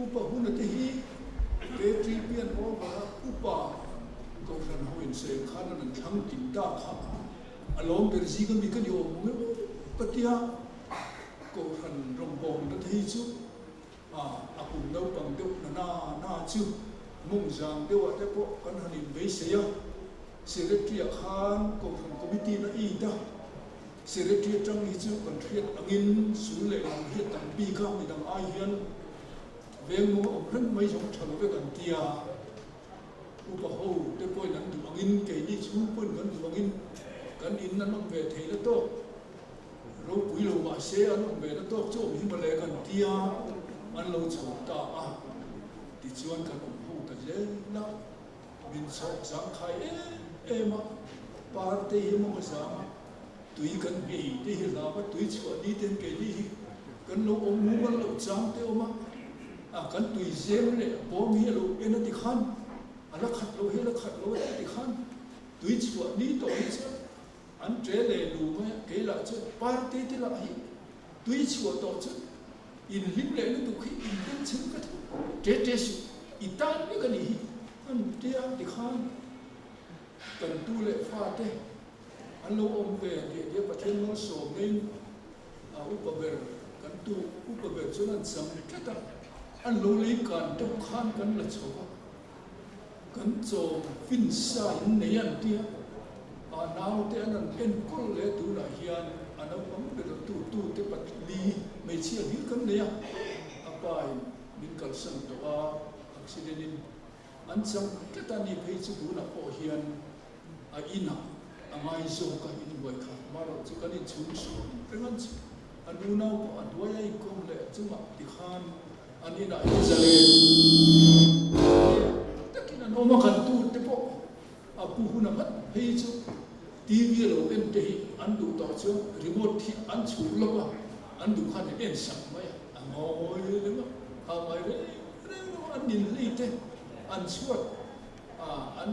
upa huna te hi ke tripian over upa ko ran hoin se khana nan thang tin da kha alom ber ji kan bi kan yo mu patia ko ran rong bong da thei chu akum dau pang deu na chu mung jang deu ate po kan hanin be se ya secretary khan ko ran committee na i da secretary trong hi chu kan thiet angin su le lang hi tam pi ka mi dang ai hian veng mu om ran mai jong thalo ve kan tia upa ho te poi nan du angin ke ni chu pon kan du angin kan in nan om ve thei la to ro pui lo ma se an om ve la to chu hi ma le kan tia an lo chho ta ti chuan kan om ho ta je na min so sang khai ma par te hi mo sa tui kan hi te hi la ba tui chua ni ten ke ni kan lo om mu kan lo chang te oma kan tui zem le bo mi lo en ti khan ala khat lo he la khat lo ti khan tui chua ni to hi cha an tre le lu ma ke la cha par te te la hi tui chua to cha in lim le lu tu khi in ten chim ka te te su itan ni ka ni an te a ti khan kan tu le fa te an lo om ve de pathen no so nên upa ber kan tu upa ber chuan sam kata an lo le kan to khan kan la chowa kan cho fin sa in ne yan tia naw te an en kol le tu na hian an om be tu te pat li me chia li kan ne ya apai min kal sang to accident in an sang kata ni phei chu tu na po hian ina amai zo ka in boy kha maro chu kan in chung so pengan chu anu nau ko adwai ai kom le chuma ti khan anina izale takina no ma kan tu te po apu huna mat hei chu tv lo en te an du to chu remote thi an chu lo ba an du khan en sak mai amoi le ma amai le an din li te an suat an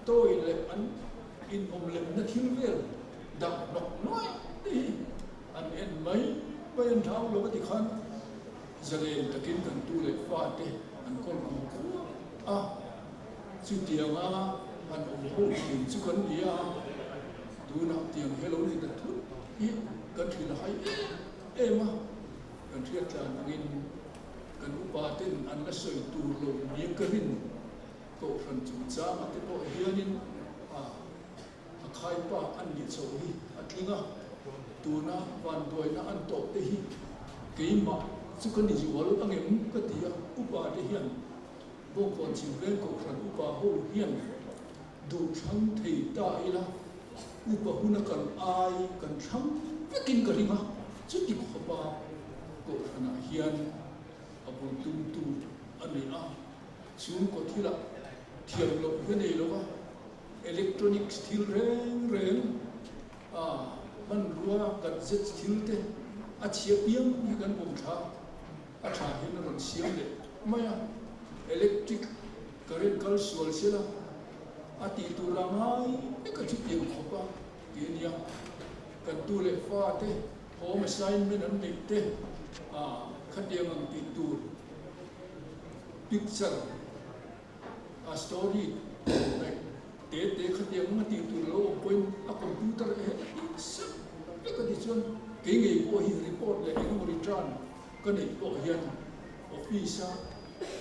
toi le an in om lem na thil vel dak nok noi ti an en mai pai an thau lo ti khan zale takin kan tu le fa te an kol ko chu tiang an om ho tin chu kan dia tu na tiang hello ni da thu hi kan thil hai ma kan thiat la angin kan upa ten an la soi tu lo ni karin ko ran chu cha ma te po hianin khai pa an ni cho hi atlinga tuna van doi na an to te hi keima chu kan ni wal angem ka tia upa te hian bo kon chim ren ko khan upa ho hian du thang thei ta ila upa huna kan ai kan thang vekin ka ringa chu ti khopa ko khana hian abu tu ani chung ko thila thiam lo he nei lo wa electronic steel reng man rua gadget steel te chia piang ni kan bom tha tha hin ron siam le maya electric current kal sual sila ti tu la ngai ka chi piang khopa ke nia kan tu le fa te home assignment an nei te khadiang ang ti tu picture story te khatiang ma ti tu lo point a computer sa ka ti chon ke nge ko hi report le ko return ka nei ko hian office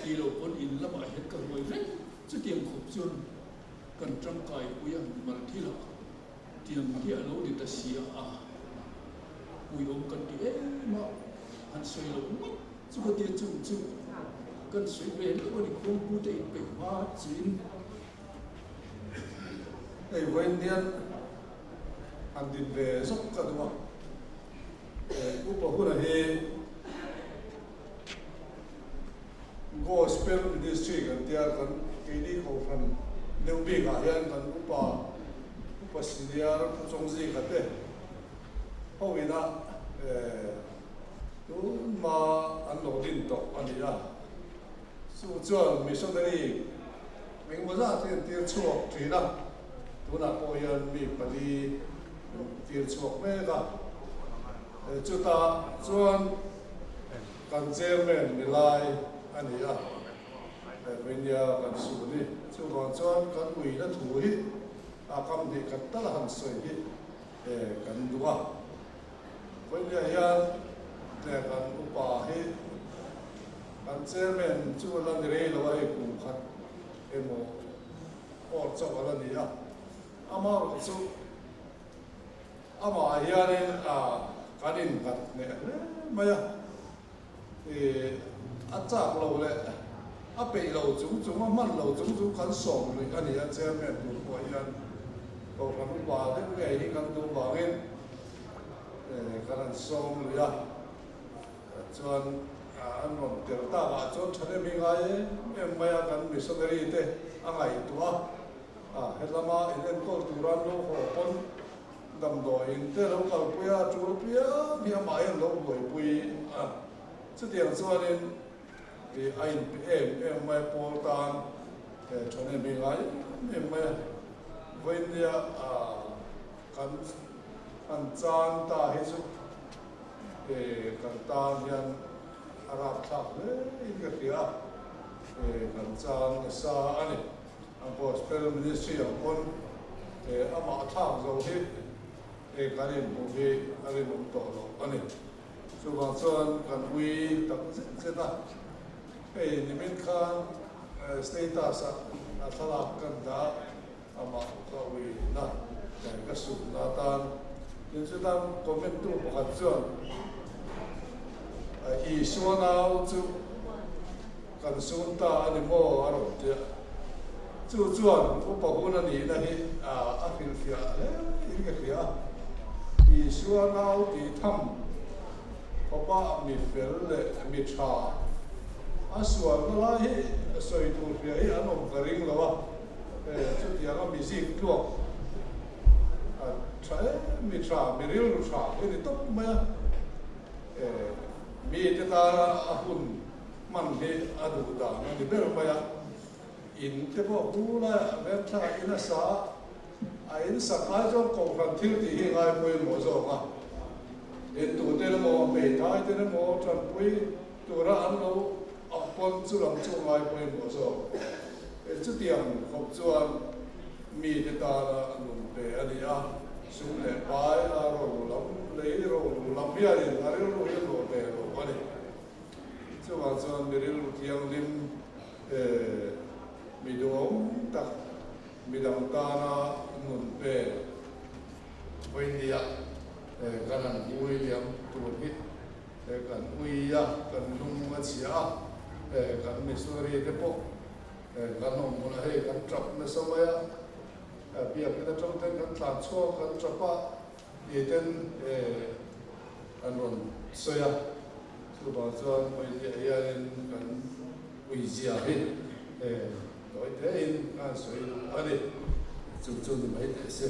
ti lo pon in la ba het ka hoi re chu tiang khop chon kan tram kai u yang mal thila tiang hi a lo di ta sia ui om kan ti ma an soi lo chu ko ti chu kan soi ve lo ni computer in pe ma chin ei voin dian an din ve sok ka duma upa huna he gospel ministry kan tia kan kini ko fan deu bi ga yan kan upa senior chongji ka te ho ina tu ma an lo din to ani ya su chuan missionary ming mo za te chuak thina tuna po yan mi pali tir chuak me ka chuta chuan kan chairman ni lai anh ấy bên nhà cần sửa đi chứ còn cho cần quỳ nó thủ hi cầm thì cần tất là hành sợi hi cần đúng không bên nhà hiện để cần upa hi cần chairman chú lần này là vậy cũng khát em một cho lần này ama chú ama hiện cái gì khát này mày thì ăn chắc lâu lệ bị lâu chúng mất lâu chúng khăn sòng rồi anh ấy chơi mẹ tụi tôi anh còn khăn bà thế cái gì khăn tụi bà nghe khăn sòng rồi cho anh còn tiểu ta bà cho cho nên mình ai em bây giờ cần missionary thế anh ấy tụi hết là mà anh có tụi anh đâu họ con đầm đồi thế đâu có bây chú bây giờ mà anh đâu bồi chứ tiền cho nên thì anh em mới bỏ tan cho nên mình ấy em mới với nhà cần chan ta hết sức cần ta nhân Arab tháp đấy cái kia cần chan sa anh anh có spell ministry ông ama tháp rồi hết cái này một cái này một tổ anh so bằng chuan kan ui tak zeta nimin khan status a thalak kan da ama ka ui na ka su na tan in chu tam comment tu pakhat chuan I suanau chu kan sun ta ani mo aro tia chu chuan upa hun ani na hi a fil fia in ka fia I suanau ti tham Papa mi fel mi cha aswa la hi soi tu pia hi anom karing lawa chu ti anga mi zik tu cha mi cha mi ril lu cha ni top ma mi te ta ahun man he adu da ni ber ma ya in te bo hu la ve cha ina sa a in sa ka jo ko kan thil ti hi ngai poi mo zo ma đến tụ tên mò bể thái tên mò trần quý tụ ra ăn lâu apon chú làm chú ngay quay mò rồi chú tiền học chuan mi thì ta là lùm bể anh à xuống lệ bài rồi lắm lấy rồi làm bia thì là rồi bể rồi anh chú bảo chuan mi rồi thiang lim mi đốm tắc mi đằng ta là lùm bể quay đi kan an ui liam tur hi kan ui kan lung ma chia kan missionary te po kan hom mona he kan trap na somaya pia pina trong ten kan tla cho kan trapa ye ten an ron soya tu ba chuan mai te ya en kan ui zia hi doi te in kan soi ani chu chu ni mai te se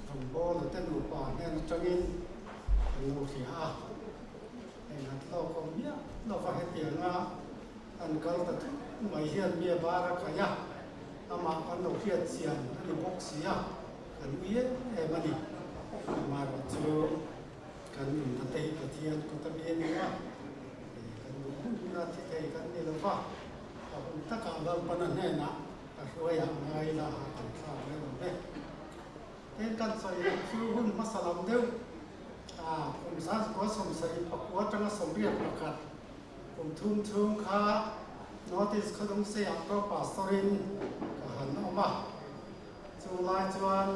from ball the ten upa nên trangin no khia en at lo ko mia lo fa he tia nga an kal ta mai hian mi bara khaya ama kan no khia chian ni box ya kan uye e mani ma ro chu kan in ta te ta thian ko ta bien ni wa kan na ti te kan ni lo fa ta ka ba panan he na a hroya ngai la ha kan sa le lo be ten kan sai chu hun masalam deuผมสร้างก็สมใส่ปักวัดจังสมเรียกประกาศผมทุ่มค่านอติสขนมเสียบก็ป่าสรินก็หันออกมาจูลายจวน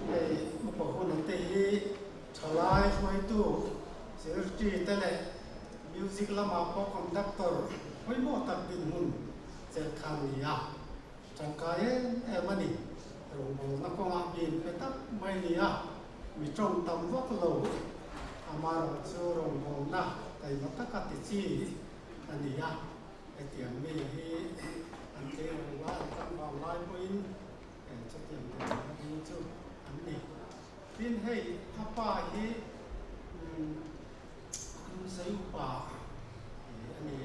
ไอ้อุปกรณ์ตีชลายช่วยตู้เสียจีเตเล่มิวสิกละมาพอคอนดักเตอร์ไม่หมดตัดดินหุ่นเจ็ดคันนี้จังกายมันนี่โรงพยาบาลนักกองบินไปตัดไม่เนี่ยมีตรงตำวักโลอามาเราเชื่อโรงพยาบาลนะแต่มาตักกัดจีอันนี้ไอเตียงมีอันเดียวว่าตั้งวางไล่ปุ่นจะเตียงมีจุดอันนี้พินให้ถ้าป้าที่คุณใส่ป่าอันนี้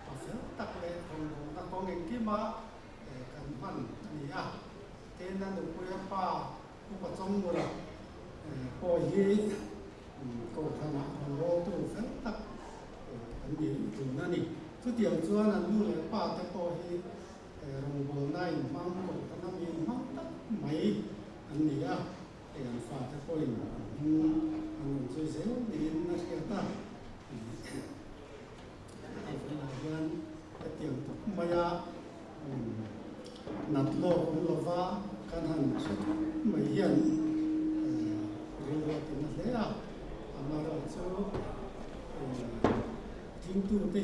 ป่าเสือตักเลยของนักกองเองที่มากันมันอันนี้เต้นนั่นดูคุยป้าผู้ประจงมือละพอยีก็ขณะของเราตู้เส้นตักอันนี้ถึงนั่นนี่ทุกเดียวจ้านั่นดูเลยป้าแต่พอยีโรงพยาบาลได้มั่งก็ขณะมีมั่งตักไม่อันนี้อย่างฝาแต่พอยีอันช่วยเสียดีนะเสียตาไอ้คนนั้นยันแต่เตียงตุกมายานัดโลกของเราว่าการหันสุดไม่เห็นเรื่องว่าเป็นอะไรอามาเราจะทิ้งตัวที่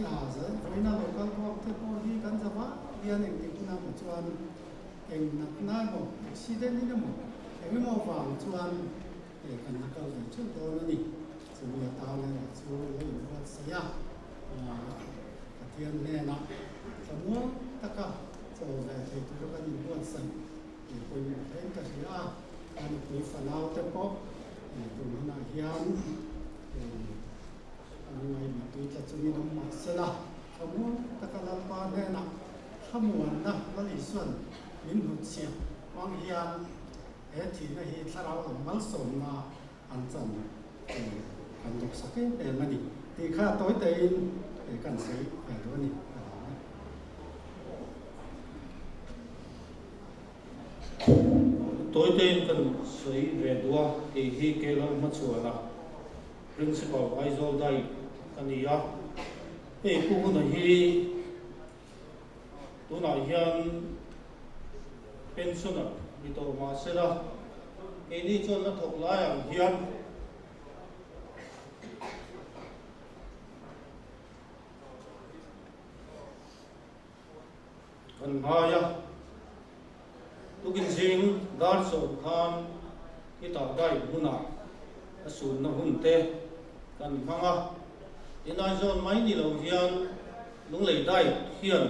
จะไว้หน้าเราก็พอที่พอที่กันจะว่าเรียนเองที่คุณนำจวนเองนักหน้าบอกสิ่งเด่นนี่มั้งเองไม่มาฟังจวนกันนักเอาแต่ชุดตัวนี้สุริยตาเลยสุริยวัดเสียเทียนแน่นะสมมติตะกะจะได้ใช้ตัวกันอยู่บนสันคุยเห็นกันสิการคุยฝันเอาแต่พอตรงนั้นเฮียนอันนี้ไม่มีตัวจะมีน้ำมันเสละสมมติตะกะลำปาแน่นะขมวนนะแล้วอีส่วนมินหุดเสียบางเฮียนที่นั่นที่ถ้าเราไม่สนมาอันจันอันตกสักเองมันนี่ที่ข้าตัวเต็มกันสิตัวนี้tối tên cần sấy về đua thì khi kêu là mất sửa là principal Aizol đây cái gì á cái khu này hi tôi nói hiện pensioner đi tàu mà sẽ là cái đi cho nó thuộc lại ở hiện còn hai á tu kinh sinh dar so khan ita dai huna asun na hunte kan phanga inai zon mai ni lo hian lung lei dai hian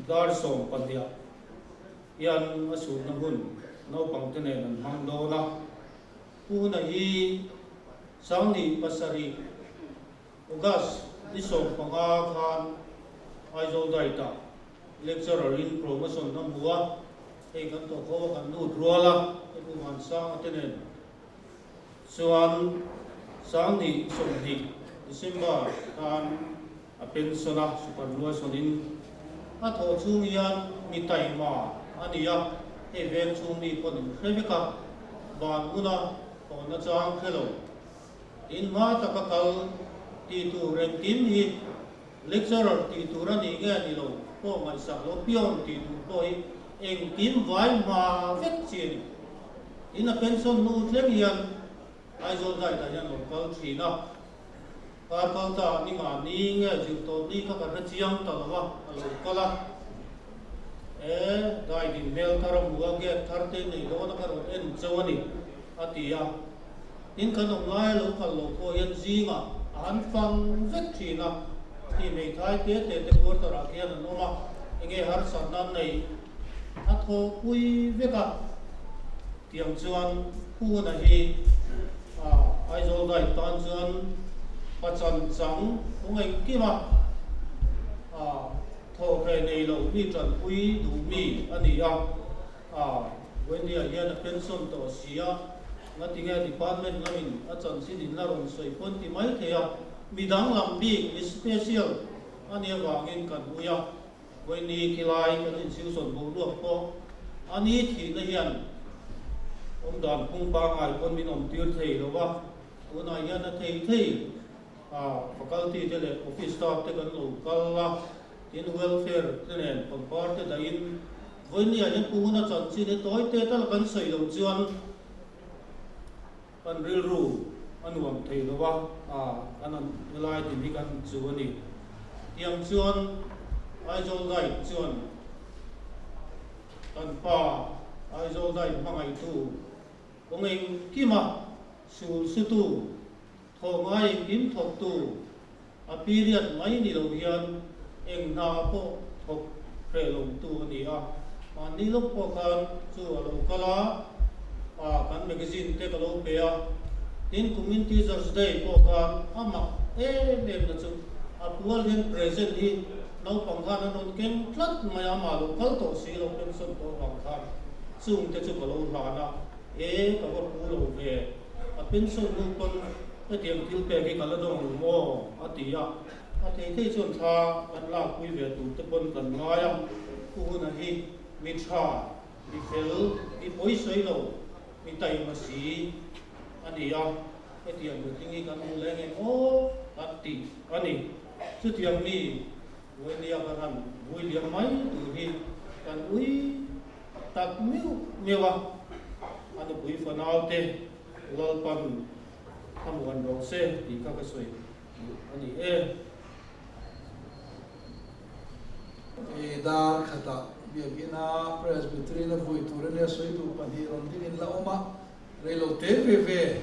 dar so pandia hian asun na hun no pangtene nan hang do na pu na hi sangni pasari ugas iso panga khan aizo dai ta lecturer in promotion na buwa e kan to ko kan nu rola e bu man sang atenen suan sang ni som di December kan a pensiona superannuation in a tho chung yan mi tai ma ania e vel chung mi kon kheveka ban una on na chang khelo in ma ta ka kal ti tu ren kim hi lecturer ti tu ra ni ge ni lo po mai sa lo pion ti tu poi eng kim vai ma vet chin in a pension nu tlem hian Aizol dai ta yan lo kal thina ka kal ta ni ma ni nge ju to ni ka ka chiang ta lawa lo kala dai din mel taram buwa ge tharte nei lo na karo en chawani atia in kanong ngai lo kal lo ko yan zinga an fang vet thina thì mình thấy tiết để tôi có ra kia là nó mà nghe har san nan này a tho pui veka tiang chuan hu na hi ai zol dai tan chuan pachan chang ongei kima tho khe nei lo mi tran pui du mi ani when dia hian a pension to sia ngatinga department ngamin a chan si din la ron soi pon ti mai thea midang lam bi special ani awangin kan buya when ni kilai kan institution bo lu ko ani thi na hian dan pung pa ngai pon min om tir thei lo wa una hian a thei faculty te le office staff te kan lo kala in welfare te nen pangpar te da in when ni hian pu na chan si de toy te tal kan sei lo chuan kan ril ru anuam thei lo wa anan lai ti mi kan chu ani tiang chuan ai zol dai chuan kan pa ai zol dai mangai tu ongeng kima sul su tu tho mai kim thok tu a period mai ni lo hian eng na po thok pre lo tu ani ni lo po kan chu lo kala kan magazine te ka lo pe tin community service day po kan ama na chu pual hian present hi no pangkhan non ken tlat maya ma lo kal to si lo pension to pangkhan chung te chu ka lo hlana ka ko pu lo ve a pension lu kon te tiang til pe ke kala dong mo atia a thei chon tha kan la pui ve tu te pon kan ngaya ku na hi mi tha mi fel mi poi soi lo mi tai ma si ania te tiang lu tingi kan mu le nge ati ani chu tiang mi when dia kan William mai tu hi kan ui tak miu mewa anu bui fanau te lalpan hamuan ro se di ka soi ani dar khata biagina presbytery na vui turene soi tu pani ron din la oma relo te ve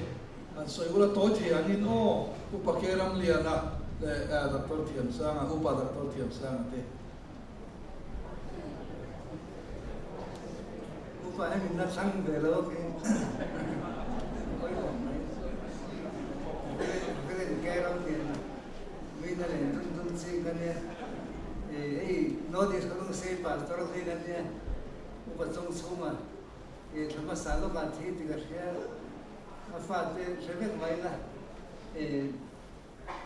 an soi ula to thi anin upakeram liana le Dr. Thiam Sang upa Dr. Thiam Sang te upa em na sang về lo ke cái ram tiền mình là tun si kan ya notice ko se pastor le kan ya upa song suma thama salo ka thi ti ka ya afa te sebe mai na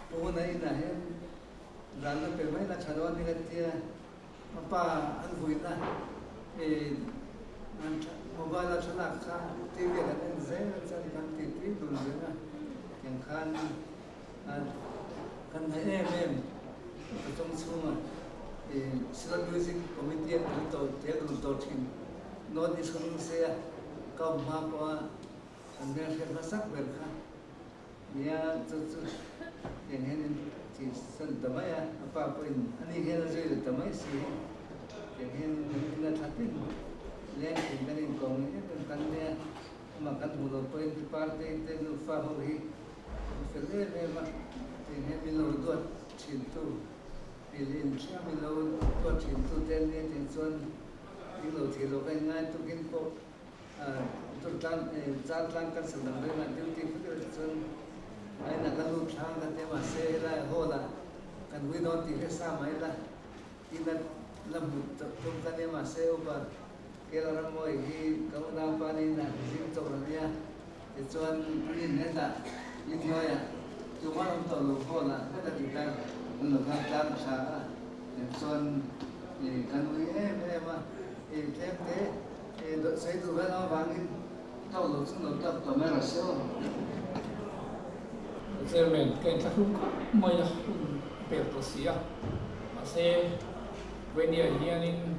po na ina he dan pe mai na chalo ni ka tia apa an hui na mobile chala kha TV la den zen chan kan ti dun na yang kan em trong suma sila music committee ang to team no dis kung siya ka ma pa ang siya masak berka niya tu yang hen ti san tamaya apa pun ani hen zoi tamay si yang hen na thapin le kanin kong ni kan niya makan mulo point parte te no fa ho hi fele le ma te he milo do chintu pilin cha milo do chintu ten ne ten son milo thi lo kai ngai tu kin ko tu tan kan sa dang le na duty fu son ai na kan lu thang ka te ma se la ho la kan we don't ti he sa mai la ina lam tu kan ne ma se over kela ramoi hi kauna pani na sim to ria te chuan in heta in noya tu ma to lo hola heta ti ta lo ka ta sa te chuan kan ui ma tem te sei tu va na wangin to lo sun lo ta to mera so Chairman kan ta hu mai ya pe to sia ase when dia hianin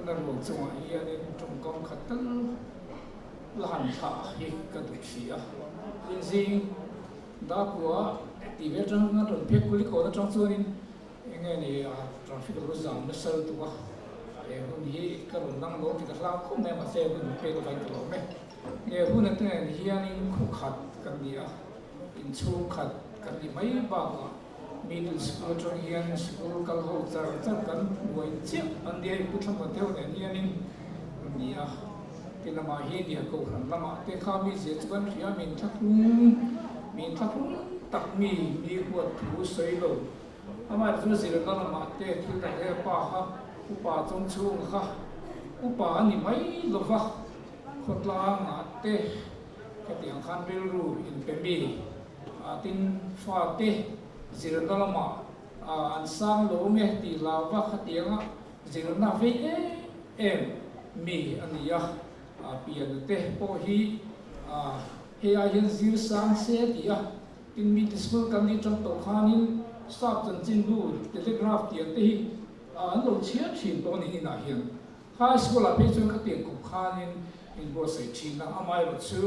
nan mo chung hian in trong công khat tal lan tha hi ka du khia in sing da kwa ti ve tang na ron phe kuli ko da tang chuan in nge ni traffic ro jam na sal tu wa hun hi ka ron nang lo ti ka la khum me ma se hun phe ko vai to me nge hun na te hian in khu khat kan dia in chung khat kan ni mai ba middle school trong hiền school kal ho char kan buai chiếc an dia put tham theo ne hian in nia tin lama hi dia ko ran lama te kha mi je chuan ria min thakung tak mi huat thu sei lo ama chu zir na lama te thil ta he pa ha upa chong chung kha upa ani mai lo va khotla nga te ke tiang khan bil ru in pemi tin fa te zir na lama an sang lo me ti la va khatianga zir na ve em mi ania pian te po hi he a yen zir sang se ti tin mi school kan ni trong to khanin stop chan chin bu telegraph ti te hi an lo chia thin to ni na hian high school a pe chung ka te ku khanin in bo sai thin na amai ro chu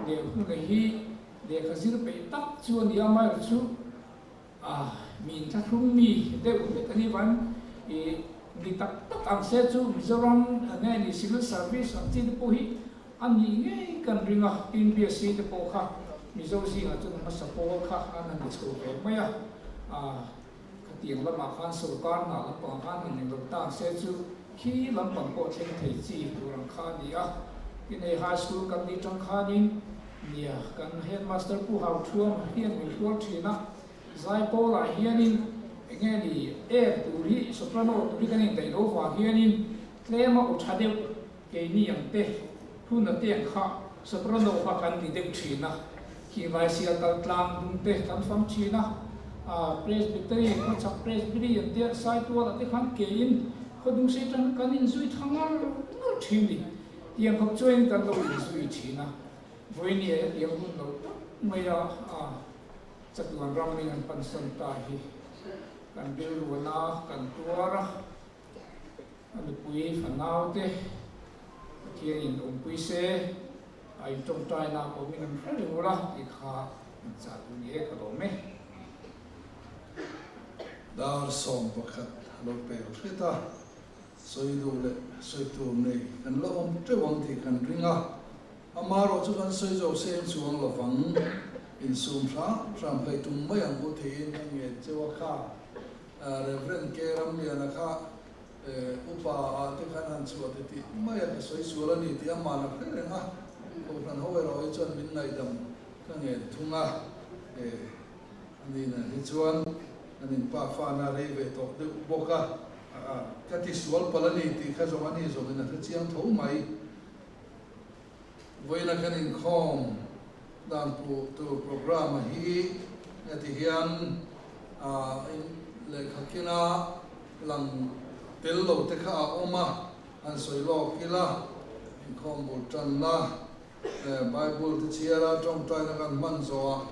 de hu ne hi de khazir pe tak chu ni amai ro chu min tha thum mi de u te ani van ni tak ang se chu Mizoram ane ni civil service ang tin po hi ani nge kan ringa tin PSC te po kha Mizo si nga chun ma support kha an ni school pe maya ka tiang lama khan sarkar na la pang khan ni lo ta se chu khi lam pang po theng thei chi turang kha ni in a high school kan ni tang khanin nia kan headmaster pu hau thuam hian mi hual thina zai po la hianin nghe đi turi soprano turi cái này đầy đủ và kia nên lẽ mà ở cha đều cái ni yang te thu na tiền khá soprano và cái gì đều chỉ na khi vai sia tal tlang dung te kan pham chỉ na presbytery có chắc presbytery yang te sai tua là te khăn kê in có đúng sẽ trong cái in duy thang nó chỉ đi tiền học chuyên kan đâu duy chỉ na với này tiền hun đâu mấy chắc là ram ni an pan san ta hi kan bil ruana kan tuara an pui fanau te kia in pui se ai trong trai na ko min an phari ula ti kha cha tu ye ka lo me dar som pakhat lo pe khita soi du le soi tu nei kan lo om tre wang ti kan ringa amaro chu kan soi zo sem chuang lo wang in sum ram hai tum mai ang bu thein ang ye chewa kha Reverend Keram liana kha upa te khanan chu te ti mai a soi sula ni ti amana khle nga ko kan howe ro chon min nai dam ka nge thunga ani na ni chuan anin pa fa na re ve to de boka ka ti sual palani ti kha zo ani zo na chiang tho mai voina kanin khom dan tu program hi ati hian le khakina lang tel lo te kha oma an soi lo kila khom bul tan la bible te chiara trong tai na kan man zo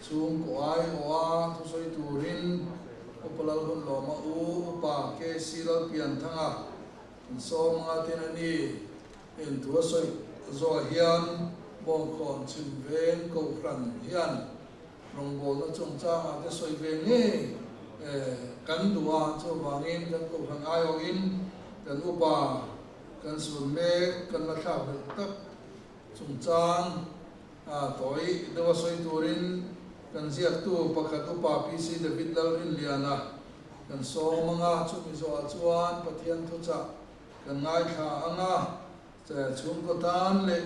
chung ko ai oa tu soi turin opalal hun lo ma u pa ke silal pian thanga so ma ten ani en tu soi zo hian bong kon chin ven ko fran hian rong bol na chung cha ma te soi ve nge kan dua cho wangin kan ko hang ayo in kan upa kan sun me kan la tha tak chung chang toi dewa soi turin kan ziak tu pakhat upa PC David dal in liana kan so manga chu mi zo chuan pathian thu cha kan ngai kha anga chung ko tan le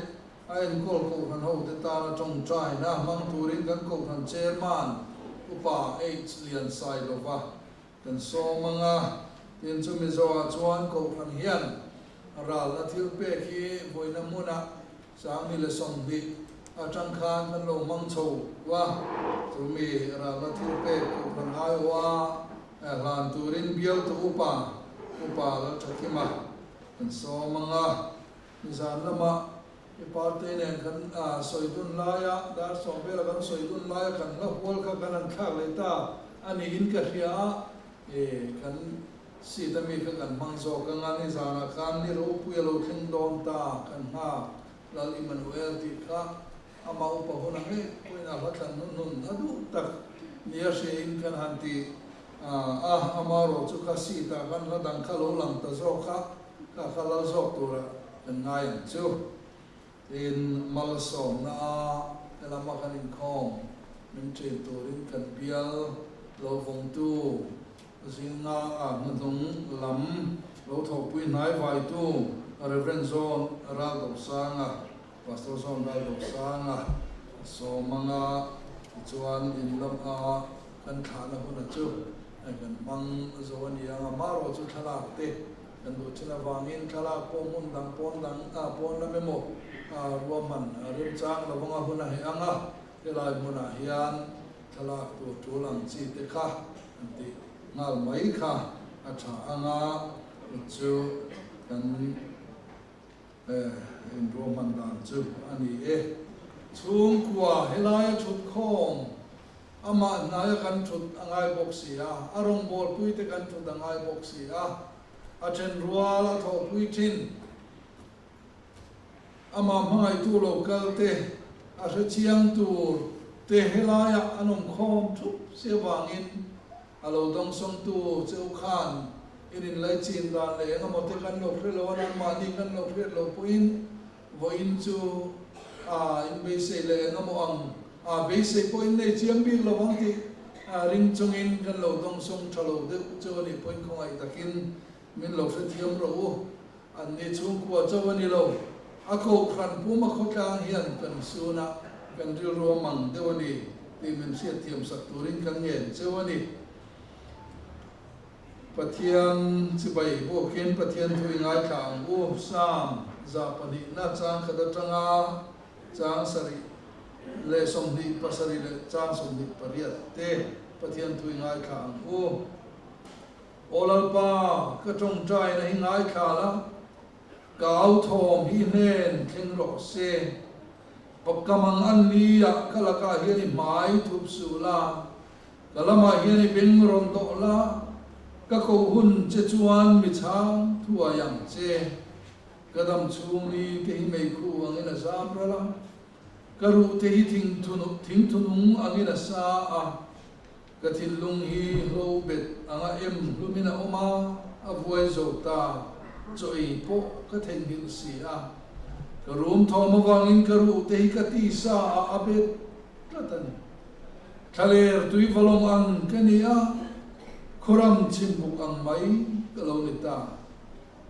ain kol ko han ho te ta trong trai na mang turin kan ko han chairman upa h lian sai lova kan so manga tin chu mi zo chuan ko han hian ral na thil pe khi voina muna sang mi le som bi a tang khan kan lo mang chho wa chu mi ral na thil pe ko han ai wa lan turin bial tu upa la thakima kan so manga mi zan lama parte ne kan soidun laya dar sombela kan soidun laya kan la hol ka kan khak le ta ani in ka hria kan si ta mi kan mangzo kan ani zana kan ni ro pu lo thing dom ta kan ha lal Emmanuel ti kha ama upa hona he koina bathan nun adu tak nia se in kan hanti amaro chu ka si ta kan la dang kha lo lang ta zo kha ka khala zo tura kan ngai chu in malsom na elama kanin khom min train turin kan pial lo phong tu zinga ngân thong lam lo thọ pui nai vai tu Reverend Zon ra do sanga Pastor Zon ra do sanga so manga chuan in lam a kan thana huna chu kan mang zon yang maro chu thalak te kan do china wangin thalak po mun dang pon na memo ruaman rim chang la wanga huna he anga elai muna hian thalak tu tulang chi te kha anti ngal mai kha atha anga chu kan in roman dan chu ani chung kwa helaya thut khom ama naya kan thut angai boxia arong bol pui te kan thut angai boxia achen ruala tho pui thin ama mai tu local te a chiang tu te helaya anom khom thup se wangin alo dong song tu cheu khan in lai chin dan le nga mote kan lo phre lo an ma ni kan lo phre lo puin voin chu in be se le nga mo ang be se point nei chiam bi lo wang ti ring chung in kan lo dong song thalo de chu ni point khong ai takin min lo phre thiam ro an ni chung ko chu ni lo a ko khan pu ma kho tang hian kan su na kan ril ro mang de ni ti min sia thiam sak turin kan ngen chu ni Pathian sibai bo ken pathian thui ngai thang u sam za pani na chang khada tanga chang sari le som ni pasari le chang som ni pariat te pathian thui ngai thang u olal pa ka tong trai na hi ngai khala kau thom hi nen theng ro se pakamang an ni ya kala ka hi ni mai thup su la kalama hi ni bin ron do la các cô hun chế chuan mi chang thua yang chế cái đam chung đi cái mấy khu anh ấy là sao đó là cái ru thế thinh thu nung anh ấy là sao cái thìn lung hi lâu bệt anh em lu mina oma vui dầu ta rồi po cái thìn hình xì cái room thò mà vangin cái ru thế cái ti sa bệt cái tani khaler tui valong ang cái này Koram chimbuk ang mai kalau nita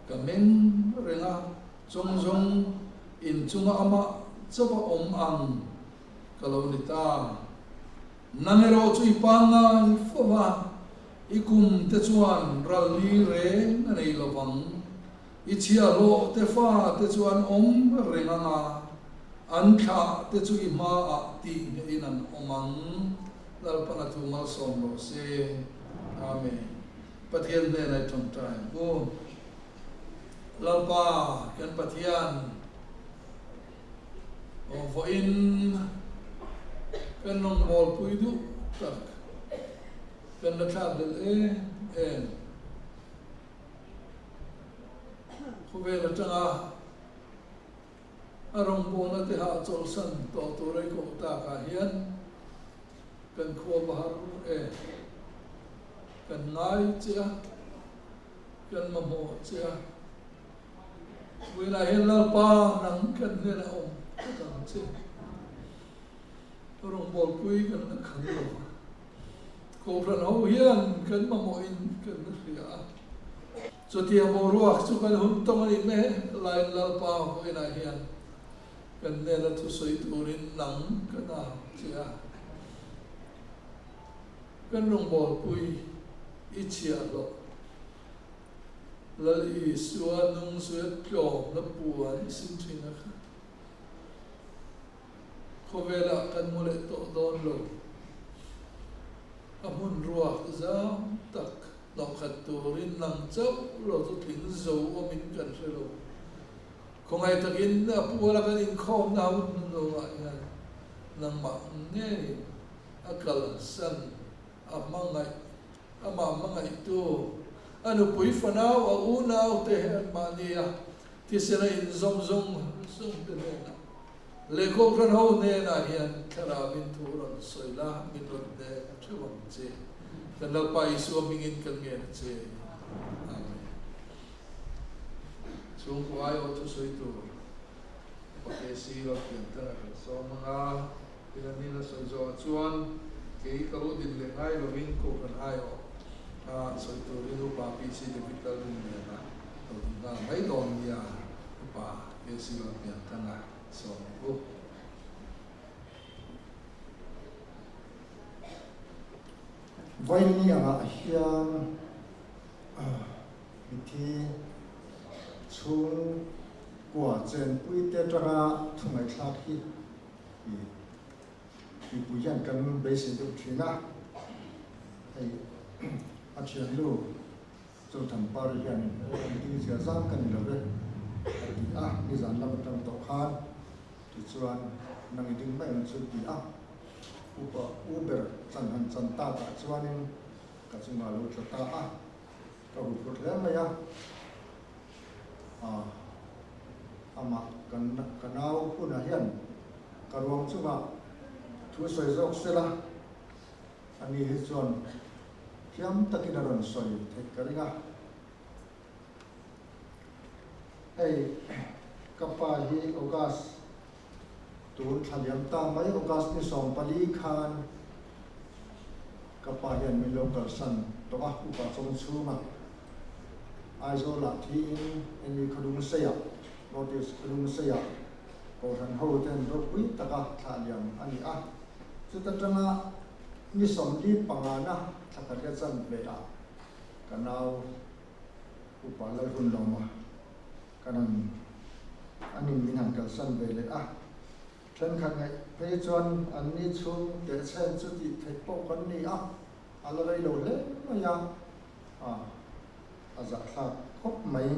kamen renga zong in chunga ama chapa ang kalau nita nanero chui panga fowa ikum te chuan ralni re nanei lovang ichia lo te fa te chuan renga nga an kha te chui ma a ti inan omang lalpana tu mal som lo se Amen. Pathian ne nai trong trai. Ô lalpa kan pathian. Vo in kan nong bol pui du tak. Kan na tha del en. Khu ve la changa arong bo na te ha chol san to rei ko ta ka hian kan kho bahar kan ngai chia kan mamo chia wila helal pa nang kan ne na om kan chia rong bol pui kan na khang lo ko ran ho hian kan mamo in kan ria so tia bo ruak chu kan hum tong ni me lai lal pa ho ina hian kan ne la thu soi turin nang kana chia kan rong bol pui ichia lo lali suan nung suet pyo na puan sin thina kha khovela kan mole to don lo amun ruak za tak no khat turin nang chau lo tu thin zo o min kan selo khongai takin na puala kan in khom na un no wa ya nang ma ne akal san amangai ama mga ito ano pui fanao a unao te mania ti sena in zong tenena le ko kan ho ne na hian thara min thuron soila min ron de thuwang che kan la pai su mingin kan ngen che amen chung ko ai o tu soi tu o te si lo kin ta so mga pinanila so zo chuan cái câu din lệ ngay là mình cũng cần ai ở soi tu đi đâu ba PC difficult din lệ na tu na mấy đòn ya ba cái sự là miền Tây na so ô vậy ni hiền thì chung của trên quy tế cho ra thùng ngày khác thì bây giờ cần bế sinh được chuyện na hay chuyện lu cho thằng ba hiện đi sẽ giang cần được đấy đi dàn làm trong tổ khan thì chuan năng định mấy mình chuẩn bị Uber chân ta cả chuan nên cả chúng ta lúc ta cái bút lên này ama kan au pun hian karwang chunga thu soi jok sela ani hi chuan thiam takin ron soi thek karinga ei kapa hi August tun thaliam ta mai August ni som pali khan kapa hian mi local san to a upa chong chunga aizo la thi in ni khadung seya notice khadung seya ko ran ho ten ro pui taka thaliam ani chu ta tanga ni som li pangana thakha chan ve a kanau upa la hun loma kanan ani min han kal san ve le then khan ngai pe chuan an ni chung te chen chu ti thei po kan ni ala lai lo le ma ya aza kha khop mai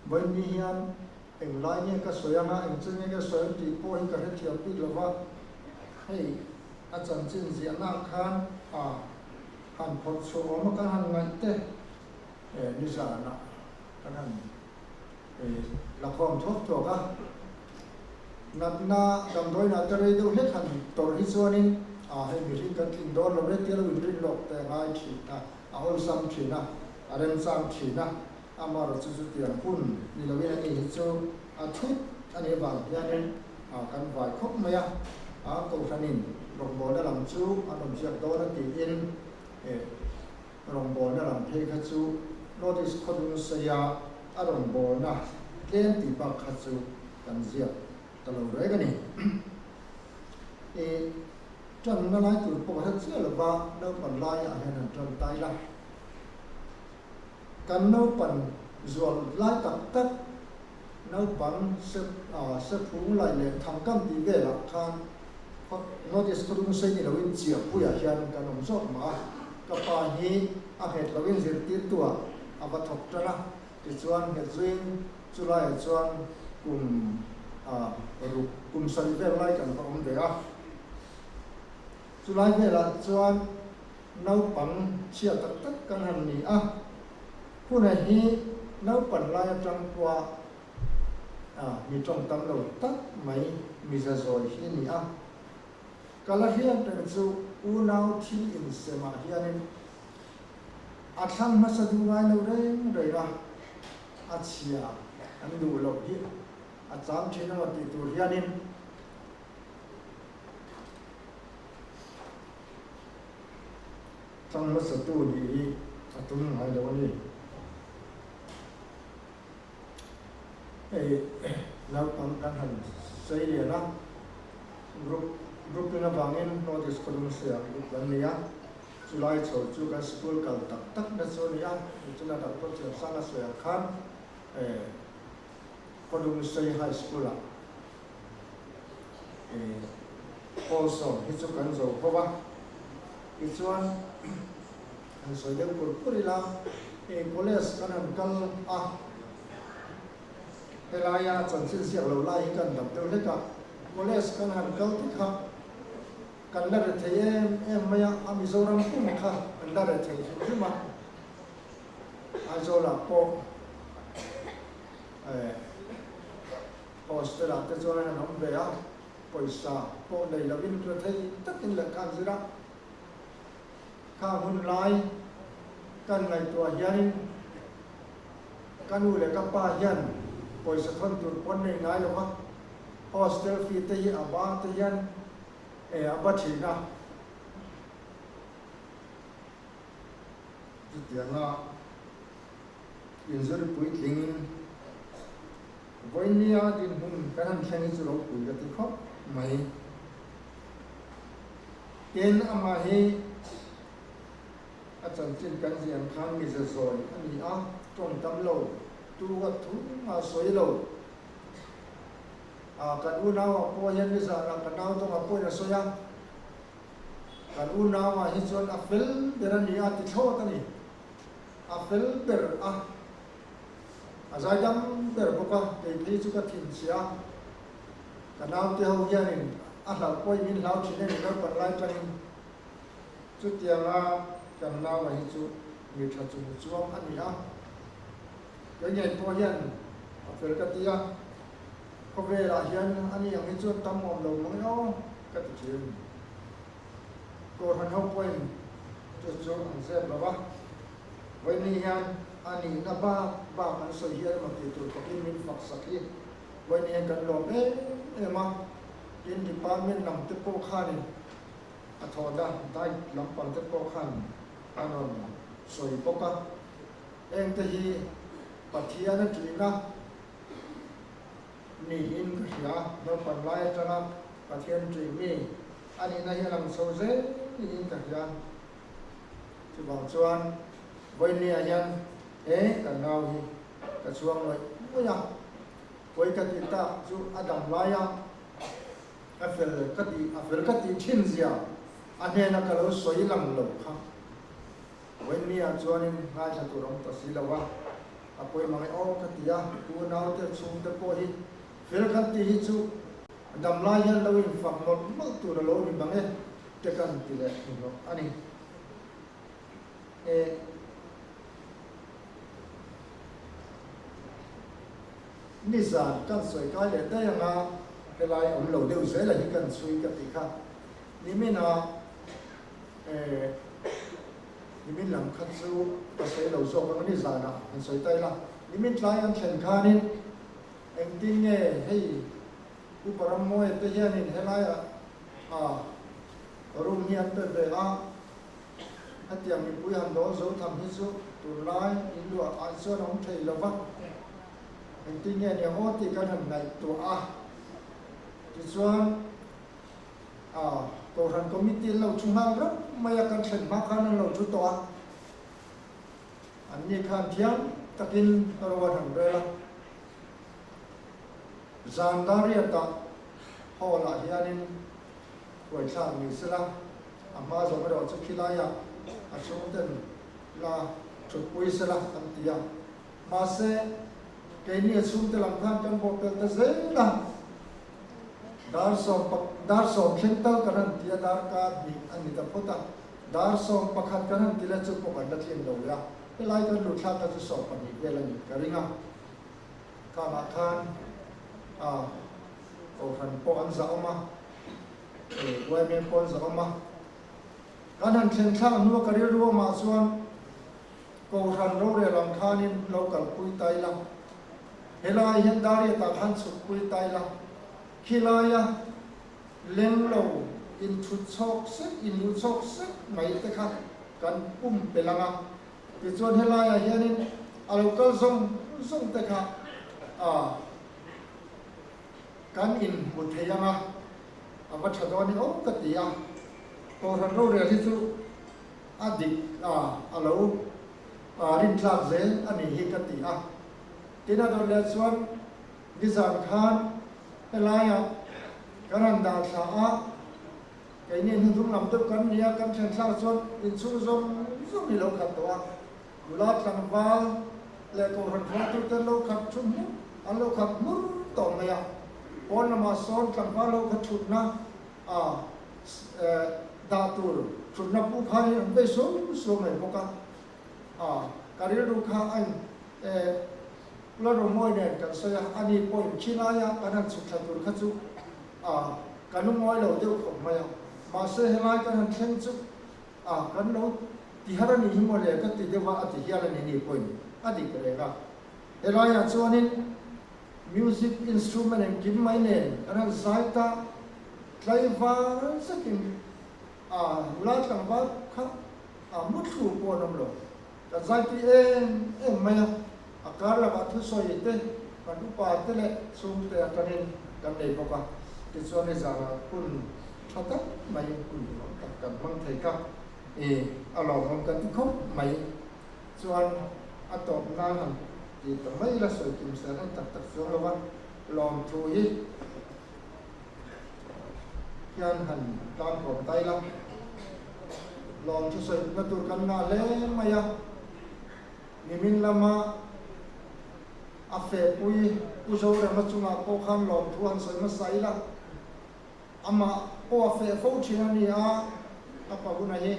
when ni hian eng lai ni ka soyanga eng chen ni ka soyang ti po hi ka he thiam pi lova hei a chan chin zia na khan han phot so ma ka han ngai te ni za na kan han la khom thok to ka nat na dam doi na tare do he khan tor hi chuanin hei mi ri kan tin dor lo re tel wi rin lok te ngai thi ta ahol sam thi na arem sam thi na amar chu chu tiang pun ni lo wen ani chu thut ani bang yanin kan vai khop maya ko thanin rong bo da lam chu anom siak do na ti in rong bo da lam the kha chu notice khodung saya arong bo na ken ti pa kha chu kan zia talo re ga ni trong nó nói từ bộ hết sức là ba đâu còn lai ở hiện trong tay la cần nấu phần ruột lai tập tất nấu bằng sẽ phun lại để thằng cam đi về là khan nó thì sẽ đúng xây là viên chiếc bùi ở hiện cần ông sốt mà các bà hi hết là viên diện tiết tua bắt thọc cho nó thì chuan hết duyên chu lại chuan cùng xây về lại cần có ông để chu lai về là chuan nấu bằng chia tất kan han ni khu này hi nấu bằng lai trong qua mi trong tâm đầu tất mấy mi ra rồi hi ni cả là hiền trên chu u nấu thi in sema hiền thang mà sao du ngai nấu đấy rồi là chia anh đủ lộc hi chám thi nó thì tu hiền trong mất sự tu thì tung hai đầu đi nào còn căn hành xây liền á group nó vang in notice có đúng sẽ group lần này July sau chú cái school cần tất nó số này chúng ta đặt tổ chức sang là sẽ khán có đúng xây high school also hết chú cần rồi có ba ít chuan anh soi đều cột đi làm college kan han kal helaya chan sin siak lo lai kan dam te le ka college kan han kal ti kha kan la re the em maya amizoram ku ma kha kan la re the ju ma azola po hostel te zona na nom be poisa po nei la vin tu thei takin la kan zira kha hun lai kan ngai tua hianin kanu le ka pa hian poisa thon tur pon nei ngai lo hostel fee te hi aba te hian aba thina tiếng là in rồi bụi tiếng với nia din hun cái hàng khen cái rồi bụi cái tiếng khóc mày in ama hi acan chin kan zian khan mi ze zoi ani a trong tam lo tu ga thu ma soi lo a kan u naw po yan ni za la kan naw to ga po na soya kan u naw ma hi chon a fel berani a ti tho ta ni a fel ber a zai dam ber ko ka te thi chu ka thin sia kan naw te ho ya ni a la po min lao chi ne ni ka pan lai tang chu tia la kan naw ma hi chu mi tha chu chuang ani a cái ngày po hian a fel ka tia có về là hiện anh em cái chuyện tâm hồn đầu mới nó cái chuyện cô hắn học quên cho anh xem là ba với ni hiện anh ấy là ba anh soi hiện mà thì tôi có cái mình phát sắc đi với ni cần làm đấy em mà in department làm tiếp cô khan à thọ đã đại làm bằng tiếp cô khan anh nói soi bốc á em thì bắt hiện nó chỉ là ni in khia no pan lai tana pathian tri mi ani na hialam so ze ni in ka khia chu bang chuan voi ni ayan kan nau hi ka chuang loi oya voi ka ti ta chu adam laya afel ka ti thin zia ane na ka lo soi lam lo kha voi ni a chuan in ngai sa tu rom ta silawa apoi mangai o ka tia tu nau te chung te po hi fel kan ti hi chu dam lai hian lo in fak mot mal tu lo ni bange te kan ti le lo ani ni zan kan soi kai le ta yang a lai om lo deu se la hi kan sui ka ti kha ni mi na ni min lam khat chu a sei lo so ka ni zan a an soi tai la ni min tlai an thlen kha ni em tin nghe hay u param moe te hian in helai room hian te ve a hatiam mi pui han do zo tham hi chu tu lai in lu a so nong thei lova em tin nghe ni ho ti kan han nai tu a ti chuan ko ran committee lo chung hang ra mai kan thlen ma khan lo chu to a an ni khan thiam takin rawat han re la Zandaria ta hola hianin quay sang mi sila amma zo ma do chu khilaya a chung ten la chu pui sila tam tia ma se ke ni chung te lam khan kan bo pe ta ze la dar so khental karan tia dar ka bi ani ta phota dar so pakhat karan tila chu po kan la thin do ya lai kan lu tha ta chu so pa ni ve la ni ka ringa ka ma khan o han po an za oma wai men po za oma kan han thlen thlang nu ka ri ru ma chuan ko han ro re lam khanin local pui tai la helai hian dari ta khan chu pui tai la khilaya leng lo in thu chok se in lu chok se mai te kha kan pelanga ti chuan helai hianin a local zong te kha kan in một thời gian bắt đầu đó thì ông cái gì còn thằng đâu thì chú adik alo rin club dễ anh ấy cái gì thế nào đó là xuân đi giang khan cái lai cái anh đào sa cái này hình dung làm tốt cái này cái chân sa xuân in su giống đi lâu khát đó lát thằng vào lại còn thằng tôi tên lâu khát chung anh lâu khát muốn tổng này on ma son kan palo ka thutna datur thutna pu khai be so mai boka karir ru kha an la ro moi ne kan so ya ani point chinaya kanan suthatur kha chu kanu moi lo deu khom mai ma se helai kan thlen chu kan lo ti harani hi mo le ka ti dewa ati hialani ni point adi krega helai a chuanin music instrument and kim mai nen anan zaita tlaiva sakin la tangwa kha muthu po nom lo cái giải thì em mày à cả là bạn thứ soi thế bạn cũng bảo thế này xuống thế cho nên cái này bao cả cái số này giờ kun thắt tắt mày kun tất cả mang thấy cả à lòng mang cái khóc mày soan atop na han thì tầm mấy là soi kim sa này tất tất số là lòng thui kian han tam còn tay lắm lòng cho soi nó tur kan na le maya nimin lama afe pui uzo ra ma chunga ko khan lòng thu han soi ma sai la ama ko afe fo china ni a apa guna hi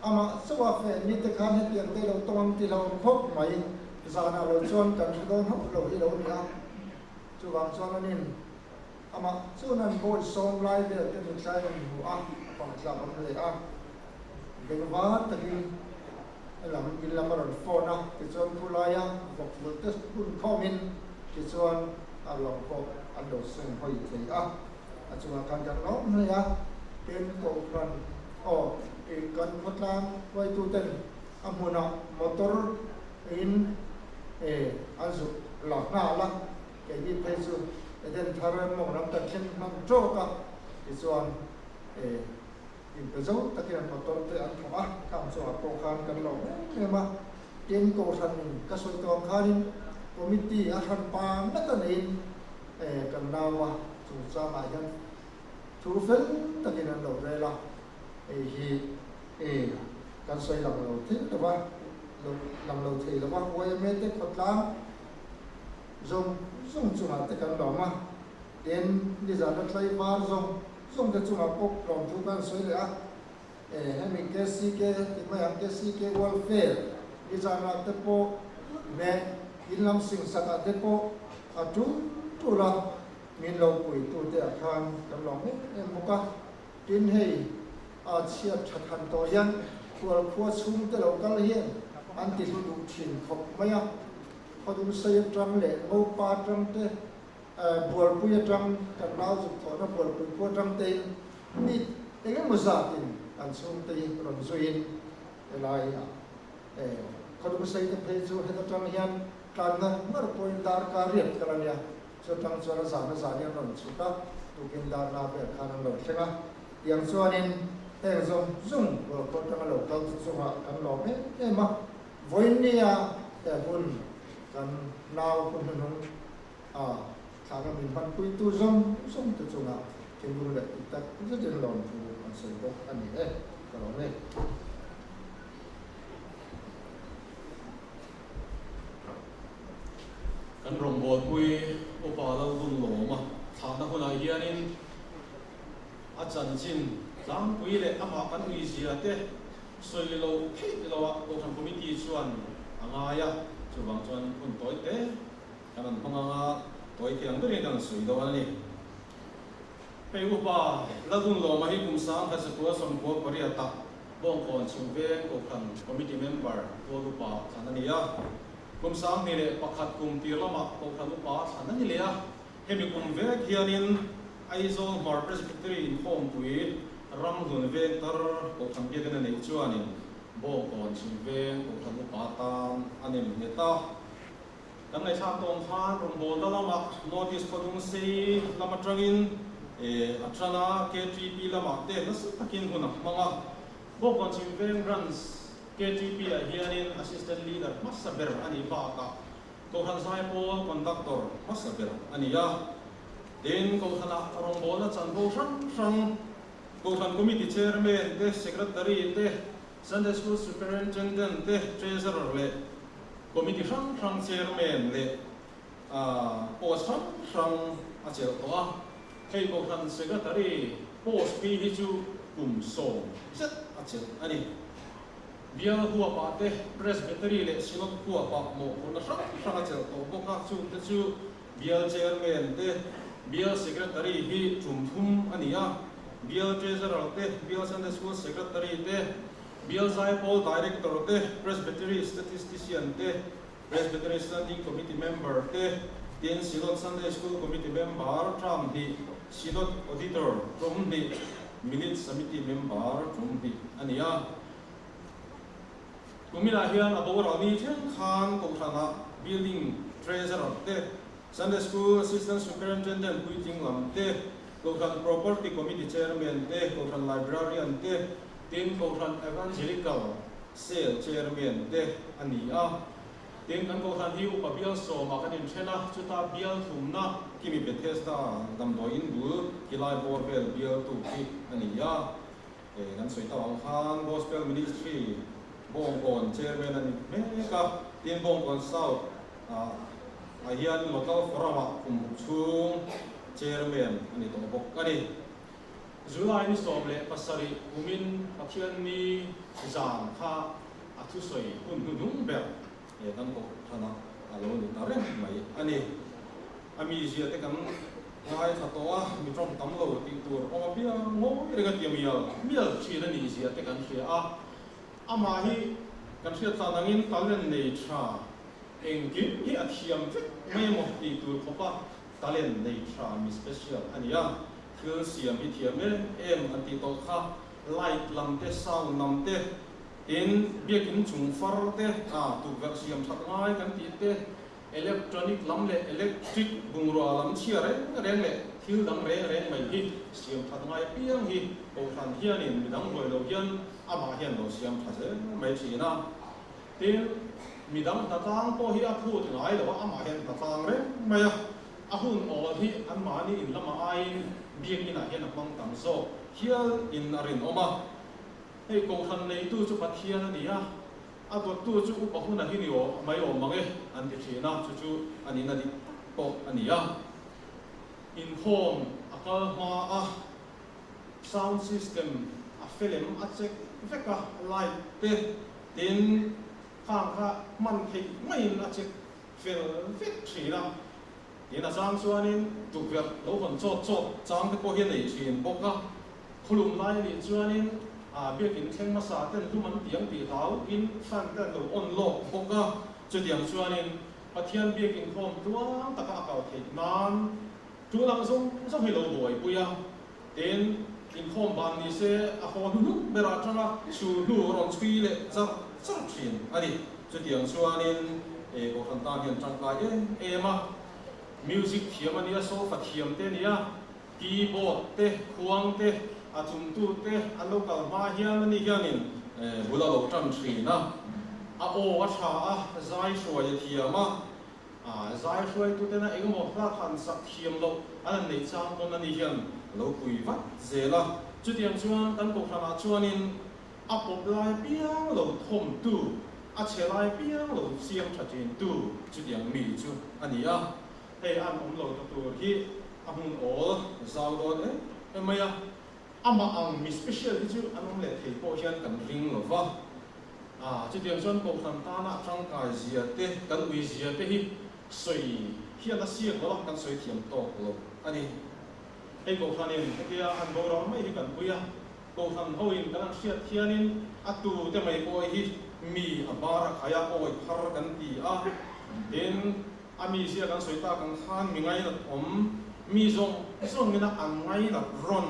ama so afe ni te khan he pian te lo tong ti lo phok mai zana lo chon kan don hok lo hi lo ni a chu wang chon anin ama chu nan boy song lai de te mi sai hu a pa tla am le a de wa ta ki làm cái làm cái phone á, cái chuyện thu lai á, hoặc là cái cuốn comment, cái chuyện làm có anh đầu xem hơi thấy á, chúng ta cần cái đó này á, bên cổ phần, cái cần phát làm quay tu tên, muốn motor in, anh dùng lọt nào là cái gì phải dùng, cái đến thay ra một năm tận trên năm chỗ cả, cái chuyện in cái dấu tất nhiên motor tới anh thọ á, cảm số cổ phần cần lọt, nhưng mà trên cổ phần cái số tiền khan committee á thành pa nó cái này cần nào mà chủ sa mại dân thu phí tất nhiên là đầu đây là thì cần xây làm đầu thiết là ba làm đầu thì là ba quay mấy cái thuật lá dùng chung là tất cả đó mà đến bây giờ nó lấy ba dùng cái chung là bốc làm thu ban xây lại hay mình cái gì cái mấy anh cái gì cái welfare bây giờ là tập bộ về in làm sinh sản tập bộ chú là mình lâu quỷ tu để khang cầm lòng em một cái tin hay chia chặt hẳn tổ dân của sung tới lâu cái hiện anh tìm đủ chuyện học mấy à họ đủ xây trăng lệ ngô pa trăng thế buồn bùi trăng cần lao dục thọ nó buồn bùi trăng tên đi cái một giờ thì anh sung tây rồi duyên lại họ đủ xây cái phê du hết trăng hiện càng ngân mất point dar cả riết cái này so tang so na zania non chuka tu kin da na be khan lo thenga yang so nin te zong ko tang lo kal chu ha kan lo me e ma voinia te bun kan naw kun nun thang min ban pui tu zong tu chunga kin bu le ta ju den lo tu an so ko ani ka lo me kan rong bol pui opa lo dun lo ma thang na hona hianin a chan chin tlang pui le ama kan ui zia te soi lo phei lo ko thang committee chuan anga ya chuwang chuan kun toi te kan an hanga toi ke ang dre dang sui do ani pe opa la dun lo ma hi kum sang ka sa ko som ko pariya ta bong kon chuve ko kan committee member ko opa thanani ya kum sang ni le pakhat kum tirlama ko khanu pa thanani le a hemi kum vek hianin aizo mar presbytery in home pui ram dun ve tar ko kham ge den nei chuanin bo kon chim ve ko khanu pa tan anem neta dang lai thak tong khan rum bol dalama notice ko dung sei lama trangin atrana k3p lama te nas takin huna manga bo kon chim ve runs KTP hianin assistant leader masaber ani baka ko han sai po conductor masaber ani ya den ko thana rong bola chan bo sang ko than committee chairman te secretary te Sunday school superintendent te treasurer le committee sang chairman le post sang a chel to a hei ko than secretary post pi hi chu so set a chel ani biar hua pa te presbytery le sinod hua pa mo na sang chel to ko ka chu biar chairman te biar secretary hi thum ania biar treasurer te biar Sunday school secretary te biar zaipol director te presbytery statistician te presbytery standing committee member te tin sinod Sunday school committee member tram hi sinod auditor from hi minutes committee member from hi ania kumina hian abora ni theng khan ko thana building treasurer te Sunday school assistant superintendent puiting lam te ko than property committee chairman te ko than librarian te tin ko than evangelical sale chairman te ani a tin kan ko than hiu pa bial so ma kan in thena chuta bial thumna kimi Bethesda dam do in bu kilai borbel bial tu ki ani a kan soi tawang khan gospel ministry bong kon chairman ani me ka tin bong kon south hian local forum kum chung chairman ani to bok ani July ni som le pasari umin pathian ni zan kha athu soi hun dung bel kan ko thana alo ni tare mai ani ami zia te kan ngai tha to a mi trong tam lo ti tur o bia ngo re ga ti mial chi na ni zia te kan hria a ama hi kan hria ta nangin talen nei tha engin hi athiam vek mai mo ti tur khopa talen nei tha mi special ania thil siam hi thiam em anti to kha light lam te sound nam te in biakin chung far te tu ver siam thak ngai kan ti te electronic lam le electric bungra lam chia reng le thil dang reng mai hi siam thak ngai piang hi ko than hian in midang boi lo hian ama hian lo siam tha se mai chi na tin midang ta tang po hi a phut ngai lo ama hian ta tang re mai a hun o hi an ma ni in lama ai biang ina hian mang tam so hial in arin oma hei ko than nei tu chu pathian ani a to tu chu upa huna hi ni o mai o mange an ti thina chu ani na di po ani a in home akal ma a sound system a film a check veka light te tin khang kha man thei mai na check film fit thina ina sang chuanin tu ver lo hon cho chang te ko hian nei thin boka khulum lai ni chuanin biakin theng masa ten luman tiang pi hau in fan ten lo on lo boka chu diang chuanin pathian biakin khom tuang taka akaw thei nan tu lang song hi lo boi puya ten in khom ban ni se a ho nu bera tanga chu lu ron chui le char thin ani chu diang chuanin ko khan ta hian tangka ema music thiam ania so fathiam te nia keyboard te khuang te atum tu te a local ma hian ani hianin bula lo tam thina a o wa tha a zai shoi thiama zai shoi tu te na engmo hla khan sak thiam lo an nei chang kon ani hian lo pui vat zela chu tiang chuan kan ko thana chuanin a pop lai piang lo thom tu a chelai piang lo siam thatin tu chu tiang mi chu ania hei an lo tu hi a hun ol zau don maya ama ang mi special hi chu anong le thei po hian kan ring lo wa chu tiang chuan ko tham ta na tang kai zia te kan ui zia te hi soi hian a sia ko kan soi thiam to lo ani hei ko thanin kia an bo ro mai hi kan puya ko tham hoin kan hriat hianin atu te mai ko hi mi abara khaya ko phar kan ti a den ami sia kan soi ta kan khan mi ngai na om mi zong mina ang ngai na ron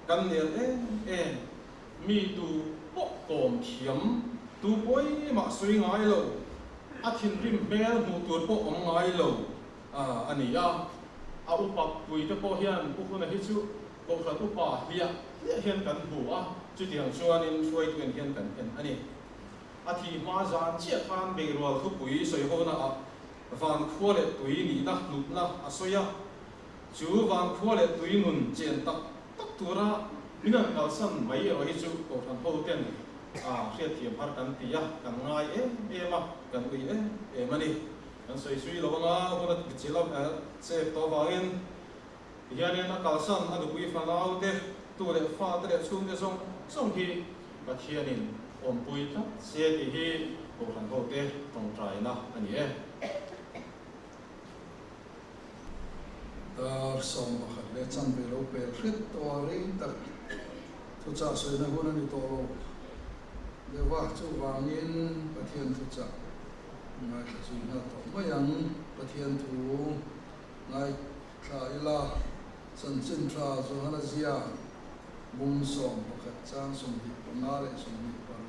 kan nel mi tu pok tom thiam tu poi ma sui ngai lo a thin rim mel mu tur po om ngai lo ani ya a upa pui te po hian pu khuna hi chu ko kha upa hia hian kan hu a chu tiang chuanin suai tuen hian kan en ani a thi ma zan chia khan be rol khu pui soi ho na a van khole tui ni na lut na a soya chu van khole tui nun chen tak tura mina kal san mai ro hi chu ko than ho ten hriat thiam har kan tia kan ngai ma kan ui mani kan soi sui lo nga hona chilam che to wangin hianin a kal san a dupui fa nau te tu le fa te le chung te song hi pathianin om pui tha se ti hi ko than ho te tong trai na ani som bakhat le chan be lo pe khrit to ri tak thu cha soi na hona ni to le wa chu wangin pathian thu cha ngai ka chu na to mayang pathian thu ngai kha ila san chin tra zo hana zia mum som bakhat chang som hi na le som hi par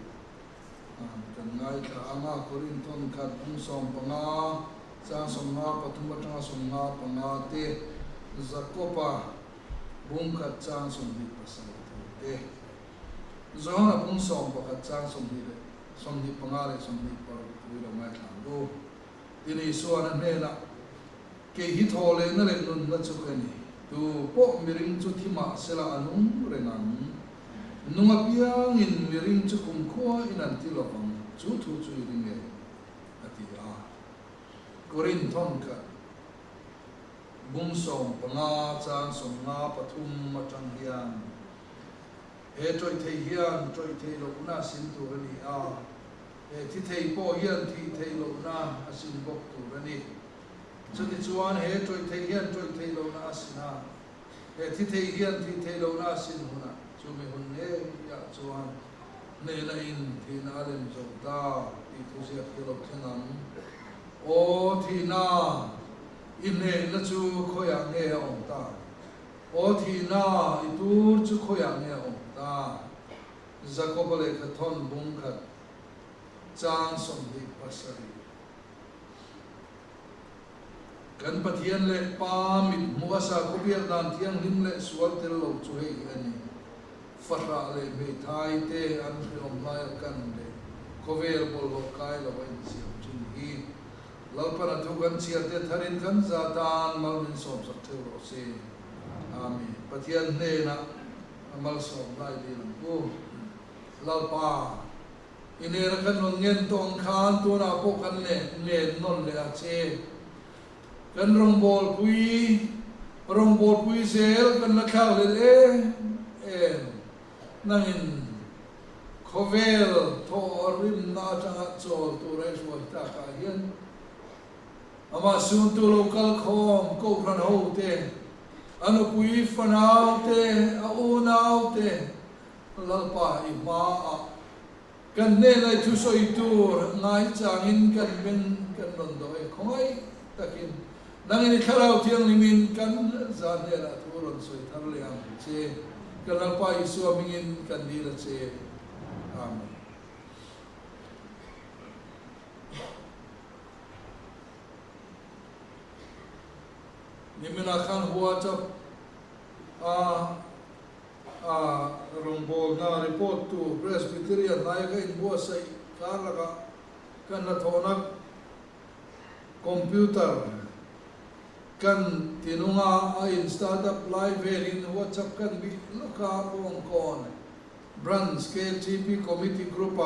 kan ngai ka anga korin ton khat bung som panga cha som nga pathum atanga som nga panga te zakopa bung khat chang som hi pasal te zona bung som pa khat chang som hi panga le som hi par tu lo mai thang do tini suana ne na ke hi thole na le nun na chu kani tu po miring chu thima sela anung renang nunga piang in miring chu kum khwa in an ti lo pang chu thu chu ring e ati a korin thon ka bung som panga chang som nga pathum matang hian he troi thei hian troi thei lo na sin tu ri a he thi thei po hian thi thei lo na asin bok tu ri chu ti chuan he troi thei hian troi thei lo na asina he thi thei hian thi thei lo na sin huna chu me hun ne ya chuan ne la in thi na lem zo ta ti thu sia ki lo thengang o thi na in ne la chu khoya nge ong ta o thi na I tur chu khoya nge ong ta zakobale ka thon bung khat chang som hi pasari kan pathian le pa mit muasa kobial dan thiang lim le sual tel lo chu hei ani fara le me thai te an hlom lai kan le kovel bol lo kai lo in si chin hi lalpana thu kan chia te tharin kan za dan mal min som sak theu ro se amen pathian ne na amal som lai di lang ko lalpa inera kan ngen tong khan tu na po kan le non le a che kan rong bol pui zel kan la khao le nangin khovel tho rim na changa chol tu rai suai ta ka hian ama sun tu local khom ko pran ho te anu pui fanau te a u nau te lalpa I ma a kan ne lai thu soi tur ngai changin kan ben kan non doi khoi takin nangin kharau thiang limin kan zan ne la thuron soi thar le ang che kan lalpa Isu amingin kan di la che amen nimina khan huwa chap Rumbol na report to Presbyterian Nayaka in Buasay Karaga kan nathonak computer kan tinunga in startup live in WhatsApp kan bi loka pong kon branch KTP committee group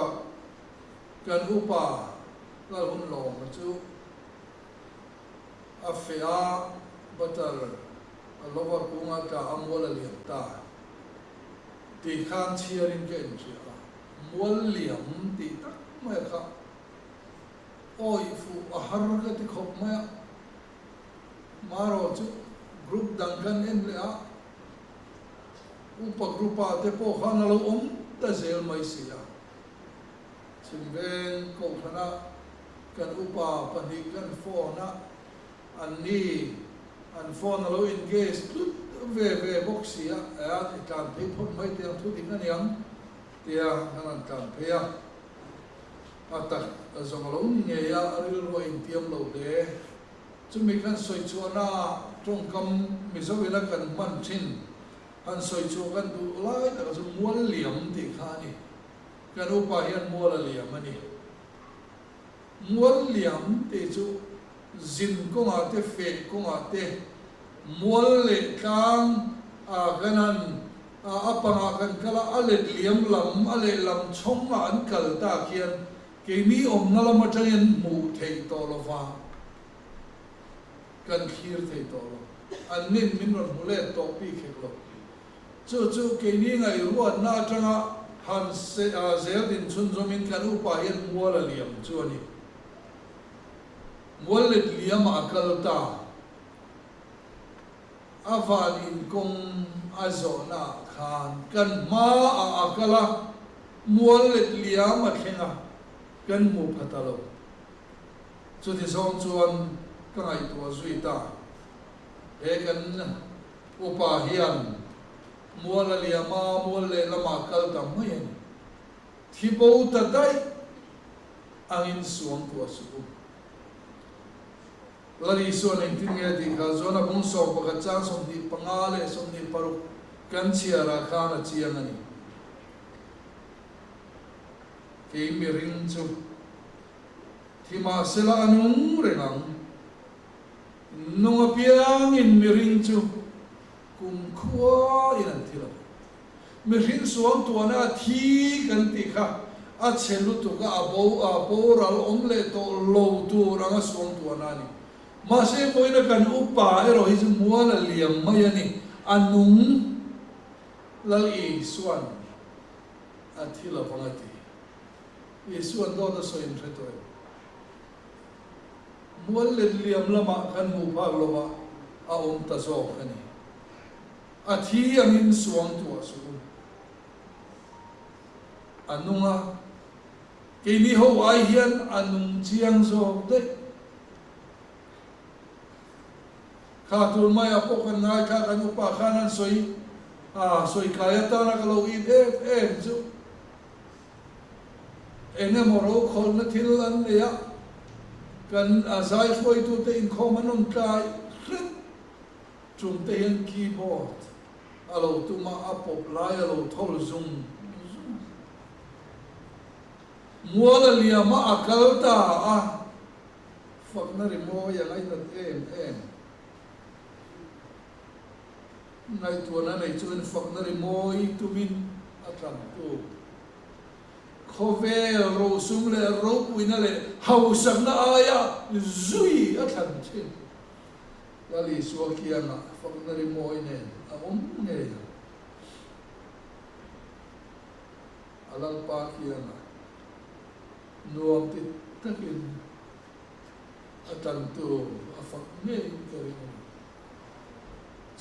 kan upa lal hun lo chu afia batal lower kunga ta amwala liam ta ti khan chiarin ke enchia mol liam ti tak ma kha oi fu ahar ga ti khop ma maro chu group dangkan en le a upa grupa te po khan lo ta zel mai sia chimben ko khana kan upa pani kan phone anni an phone lo engage ve boxia a kan pe thot mai te thu din na yang tia hanan kan pe ya ata zong lo nge ya aril ro in tiam lo de chumi kan soi chuana trong kam mi zo ila kan man thin han soi chu kan du lai ta zo mual liam ti khani kan upa hian mual liam ani mual liam te chu zin ko nga te fe ko nga te mual le kang ganan apanga kan kala ale liam lam ale lam chong ma an kal ta khian ke mi om na lam atangin mu thei to lo wa kan khir thei to lo an nin min ron mule to pi khek lo chu ke ni ngai ruat na atanga han se zel din chun zomin kan upa hian mual liam chu ani mual le liam akal ta avalin kong azona khan kan ma akala mual le liam athenga kan mu phatalo chu ti song chuan ka ngai to zui ta e kan upa hian mual liama mual le lama kal ta mai thi bo ta dai angin suang tua su lari suan ang tingya di ka zona bung so pagkatsa som di pangale som di paru kansia ra kana chiang ani ke miring chu thima sela anung rengang nunga piang in miring chu kum khua in thila miring suang tua na thi kan ti kha a chelu tu ka abo ral omle to lo tu ranga suang tua na ni masih poina kan upa ero hizu muala liam mayani anung lali suan athila pangati isuan do da so in reto mual liam lama kan mu pa lowa a ta so kani athi angin suang tu asu anunga kini ho ai hian anung chiang so de katul mai apo kan ngai ka kan upa kanan soi kaya ta na kalau in zo ene moro khol na thil an ya kan azai foi tu te in khomanum kai chung te hian keyboard alo tu ma apo lai alo thol zoom muala liama akalta fakna rimo ya ngai na em ngai tuana nei chuan fakna ri moi tumin atlam tu khove ro sum le ro puina le hau sam na aya zui atlam chin lali suakiana fakna ri moi ne ne alal pa kiana nuam ti takin atlam tu afak ne kari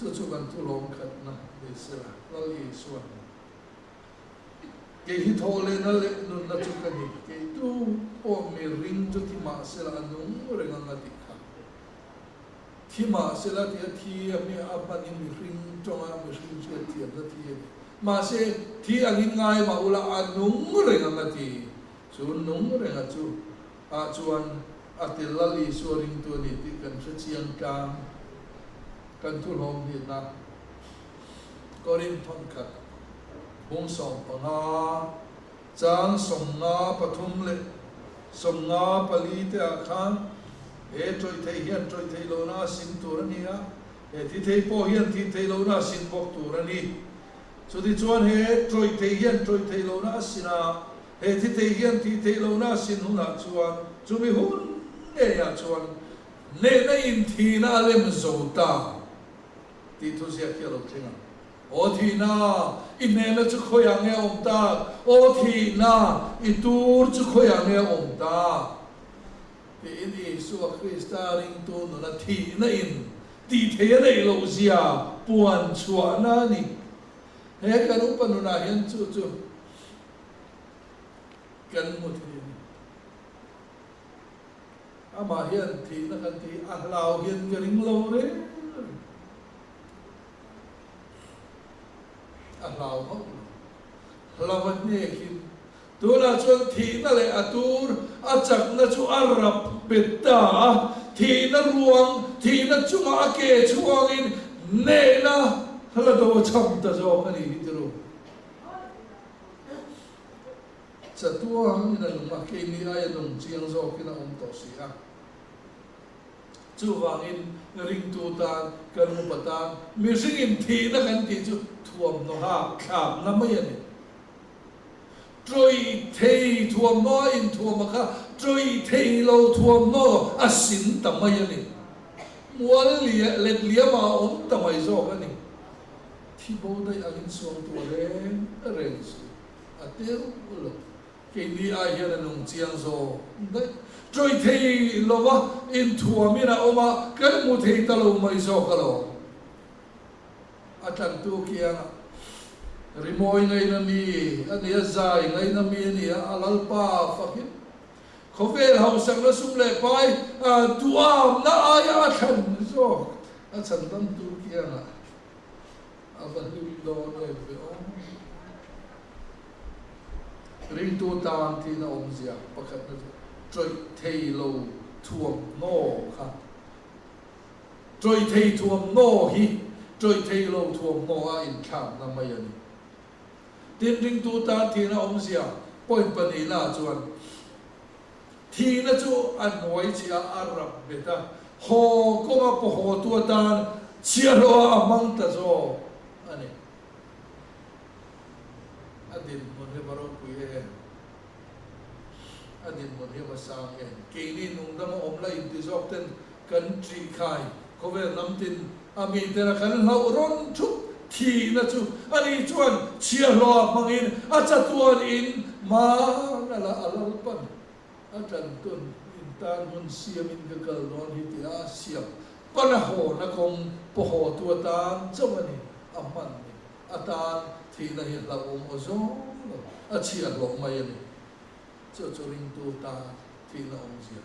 chu kan tu long khat na besela lali suan ke hi thole na le nun na chu kan ke tu o mi ring chu ti ma sela anung renga ngati kha thi ma sela ti mi apan in mi ring tonga mi ring chu ti na ti ma se thi angin ngai ma ula anung renga ngati chu nung renga chu a chuan atil lali suaring tu ni ti kan chiang ka kan tu lom ni na korin thon khat bung som panga chang som nga pathum le som nga pali te akhan e troi thei hian troi thei lo na sin tur ani a e ti thei po hian ti thei lo na sin bok tur ani chu ti chuan he troi thei hian troi thei lo na sina he ti thei hian ti thei lo na sin huna chuan chu mi hun e ya chuan ne na in thi na lem zo ta ti thu sia kia lo thinga o thi na in ne na chu khoya nge om ta o thi na I tur chu khoya nge om ta ti in Isu Krista ring tu no na thi na in ti the nei lo sia puan chua na ni he kan upan na hian chu kan mu thi ama hian thi na kan ti a lao hian ke ring lo re lao ho lawan ne kin tu na chuan thi na le atur a chak na chu arap betta thi na ruang thi na chunga ke chuangin ne na hala do cham ta zo ani hiru chatua ina luma ke ni ai nong chiang zo kina to sia chu wangin ring tu ta kan mu pata mi singin thi na kan ti chu thuam no ha kham na mai ani troi thei thuam no in thuam kha troi thei lo thuam no asin ta mai ani mual lia let lia ma om ta mai zo ani thi bo dai agin suang tu re atel ulo ke ni ai hian nong chiang zo dai troi thei lo wa in thuamina oma kan mu thei ta lo mai zo ka lo atan tu kia rimoi ngai na mi ania zai ngai na mi ni alal pa fakin khovel hausang na sum le pai tuam na aya than zo a chan dam tu kia na aban lu do no be o ring tu tam ti na om zia pakhat na trôi thầy lâu thuồng nô khá trôi thầy thuồng nô hi trôi thầy lâu thuồng nô in khám na mày anh tiên rinh tu ta thì nó ông xia point bani na chuan thì nó chú anh nói chia Arab beta ho có mà po ho tu ta chia lo among ta zo anh adin mon he baro kui e adin mon he masang e ke ni nung dam om lai ti zok ten country khai ko ve nam tin ami te na kan lau ron chu thì na chu ani chuan chia lo mangin a cha tuan in ma na la alal pan a tan tun in tan mun siam in ka kal non hi ti a siam pana ho na kong po ho tu tan chawani amman ni atan thì na hi la om ozo a chia lo mai ni cho ring tu ta thì na om sia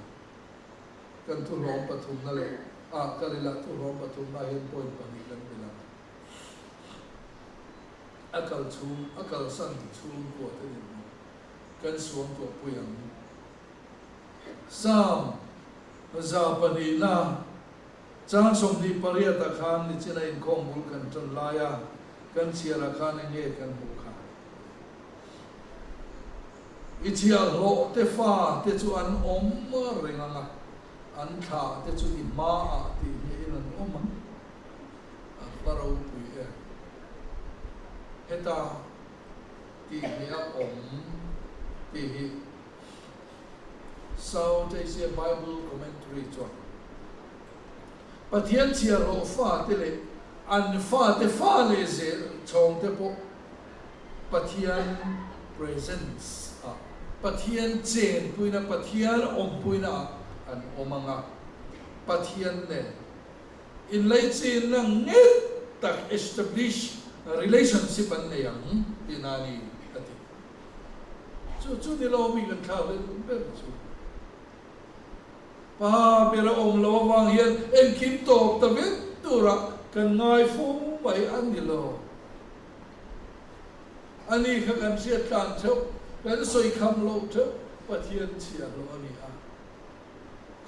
kan tu rom pathum na le a kalila tu rom pathum na hen point pani kan bila akal chung akal san chung ko te ni kan suam ko puyang sam za pani na chang som di paria ta khan ni chena in khom bul kan ton laya kan chiara khan nge kan bu kha ichia lo te fa te chu an om renga nga an tha te chu i ma a ti ni in an om a parau pu e heta ti ni a om ti hi sau te se Bible commentary chuan pathian chia ro fa te le an fa te fa le ze chong te po pathian presence a pathian chen puina pathian om puina an omanga pathian ne in lei chin na nge tak establish relationship an ne yang tinani ati chu ni lo mi kan kha le be chu pa pera om lo wang hian en kim tok ta vet tura kan ngai fu mai an ni lo ani kha kan sia tan thop kan soi kham lo thop pathian chia lo ani a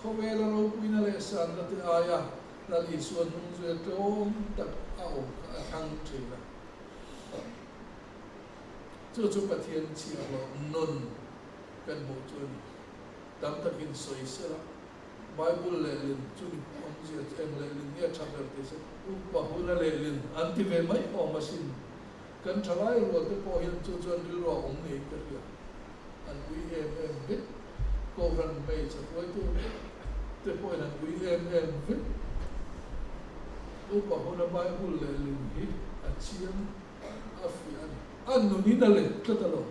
kho ve lo ro puina le san la te aya la li suan nung ze tom tak au thang thila chu pathian chia lo non kan mo chu tam takin soi sera Bible le lin chu om je em le lin ya chapter te se u pa hula le lin anti ve mai o masin kan thalai ro te po hian chu chuan ril ro om nei ka ria an ui em bit ko ran mai cha koi tu te po an ui em bit u pa hula Bible le lin hi a chiam a fi an nu ni na le ta lo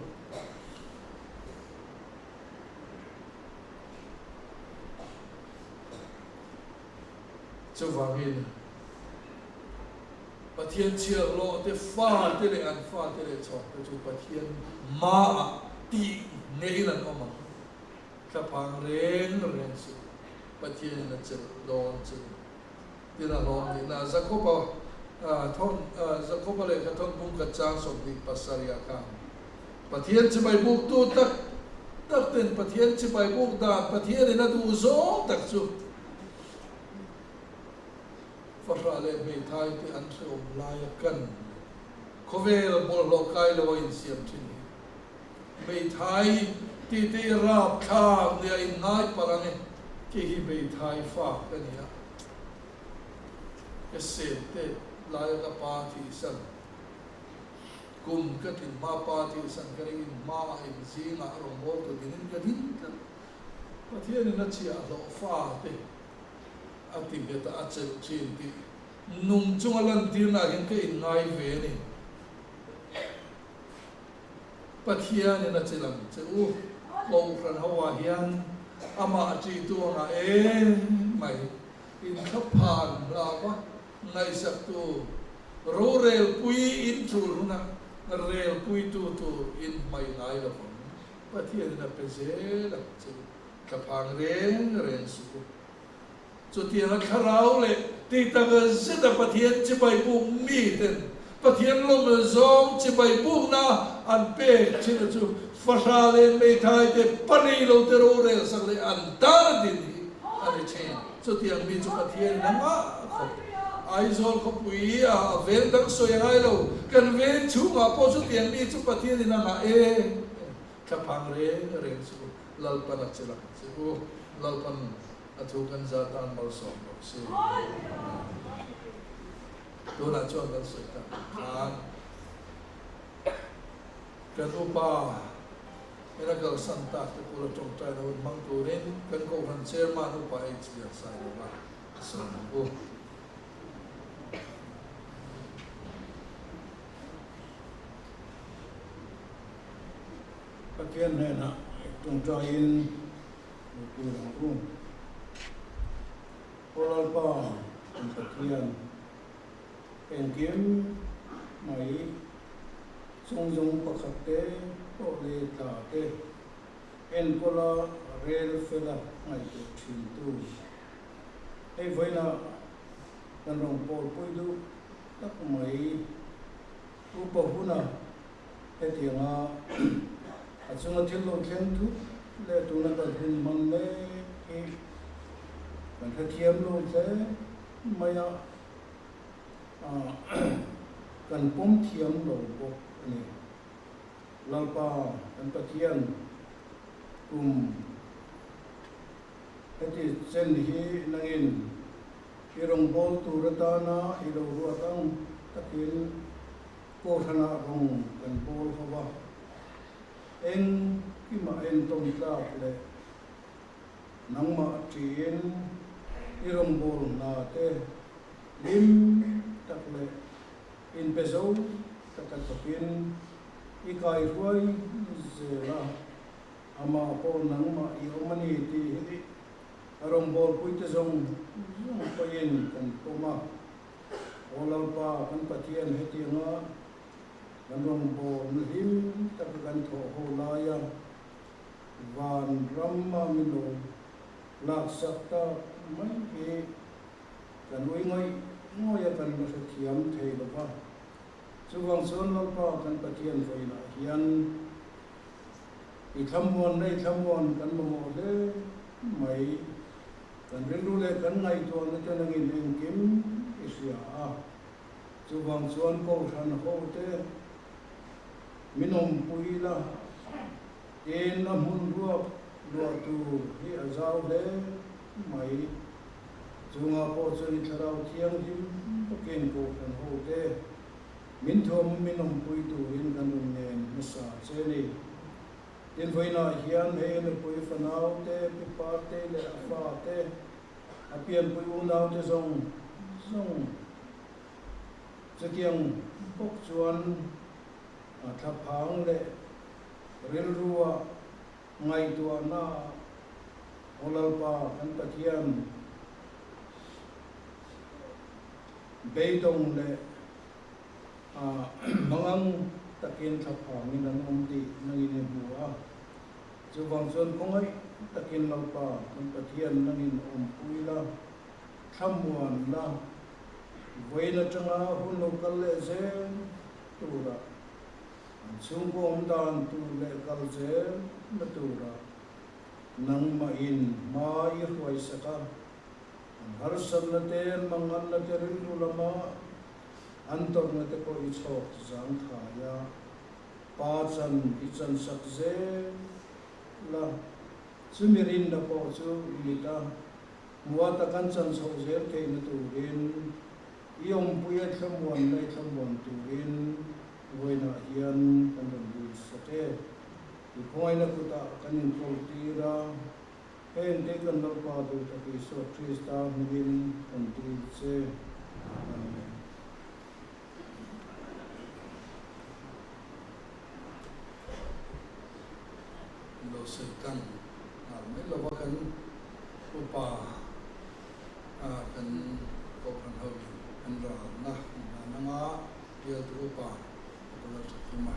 cho vangin pathian chia lo te fa te le an fa te le chok te chu pathian ma ti nei lan oma ka pang ren su pathian na chen don chen ti na lo ni na zakoba zakoba le ka thon bung ka chang som ni pasaria ka pathian chi bai buk tu tak ten pathian chi bai buk da pathian na tu zo tak chu Farale me thai te an se om laya kan khovel bol lo kai lo in siam thin me thai ti te rap kha ne in ngai parange ke hi me thai fa kan ya ke se te laya ka pa ti san kum ka tin ma pa ti san ka in ma in zinga ro mo to din ka din ka pathian na chia lo fa te ati beta achel chin ti nung chung alan tir na hin ke in ngai ve ni pathian na chelam che u lo ran hawa hian ama chi tu nga mai in khapan la wa ngai sak tu ro rel pui in thur na rel pui tu in mai ngai la pathian na pe je la che khapang ren su cho tiền nó khá ráo lệ thì ta có rất là phát hiện chứ bài bụng mì tên pathian lo me zong chi bai bu na an pe chi na chu fasha le me thai te pani lo te ro re sang le an ta din ani chen so tiang mi chu pathian na ma ai zol ko pui a vel dang so yang ai lo kan ven chu ma po chu tiang mi chu pathian na na e ka phang re re chu lal pan a chila chu lal pan a thu kan za tan mal so se do na chu kan so ta kan upa miracle santa te pura trong tai no mang tu ren kan ko han chairman upa ai chi sa ba so ko Pathian này nè trong trò in từ lòng cung Olalpa Pathian en kiếm mấy sung dung pakhat te to le ta te en kola rel fela ngai to thin tu ei voina kan rong pol poidu tak mai upa huna he tianga achunga thil lo thleng thu le tuna ka hin man le e kan thiam lo tle maya kan pom thiam lo bo ani lalpa kan pathian heti sen hi nangin irong bol turatana ilo ruatang takin ko thana rong kan bol hawa en kima en tom ta le nangma tien irong bol na te lim tak le in pezo takat takin ikai ruai zela ama po nangma iomani ti hedi arong bol puite zong payen kan toma olalpa kan pathian heti nga Nandong bo nhim takan tho holaya van ramma mino laksakta mai ke kan oi ngai ngoya kan na thiam thei lova chuwang son lalpa kan pathian voina hian I thamon nei thamon kan mo le mai kan rindu le kan ngai to na te nangin eng kim isia a chuwang son ko than ho te minom puila en na mun ruak lo tu hi azau le mai chunga po chuni tharau thiang him ken ko kan ho te min thom minom pui tu in kan nen masa cheli tin voina hian he le pui fanau te pipa te le afa te apian pui unau te zong chatiang pok chuan thapang le ril ruwa ngai tua na olalpa kan pathian beidong le mangang takin thapang in an omti nangin buwa chuwang chon kongai takin lalpa kan pathian nangin puila thamuan la voina changa hunlo kal le zen tura Sungkong dan tu le kalje natura nang main mai huai saka har samnate mangan na terin ulama antor na te ko ichok zang khaya pachan ichan sakze la sumirin na po chu imita muata kanchan sozer ke na turin iom puya thamwan lai thamwan turin voina hian kan ru sate I point na kuta kanin poltira hen te kan lo pa do ta ki so trista min kan tri se lo se kan me lo ba kan upa kan ko kan ho kan ra na nga dia upa Kala tukuma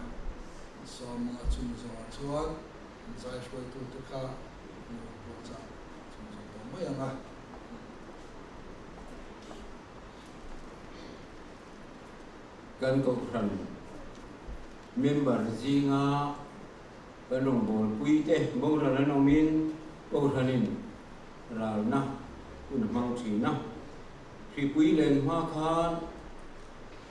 so mga chumzo chuan zai shwai tu tuka no cha chumzo to mai nga kan ko khan member zinga kan rong bol pui te mo ra na min ko khanin ral na kun mang thi na khi pui len ma khan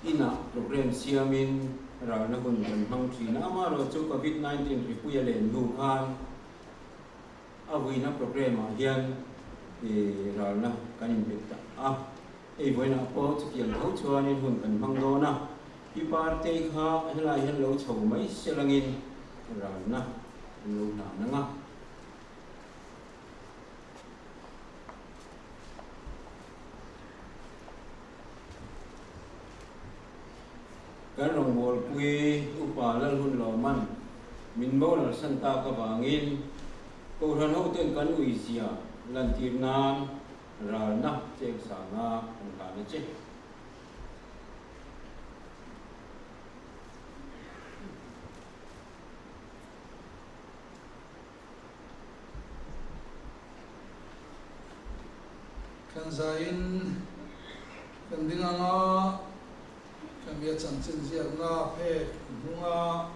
ina program siamin ral na kun mang thi na ma ro chu covid 19 khi pui len lu khan avui na program a hian ral na kan in bek ta ei voi na po chu kian tho chuan in hun kan mang do na pi par te kha helai hen lo chho mai selangin ral na lo na na nga kan rong bol pui upa lal hun lo man min mo la santa ka bangin ko ran ho ten kan ui sia lan tir nan ral na chek sa nga an ka na che kan zain kan dinanga kan bia chan chen zia nga phe hunga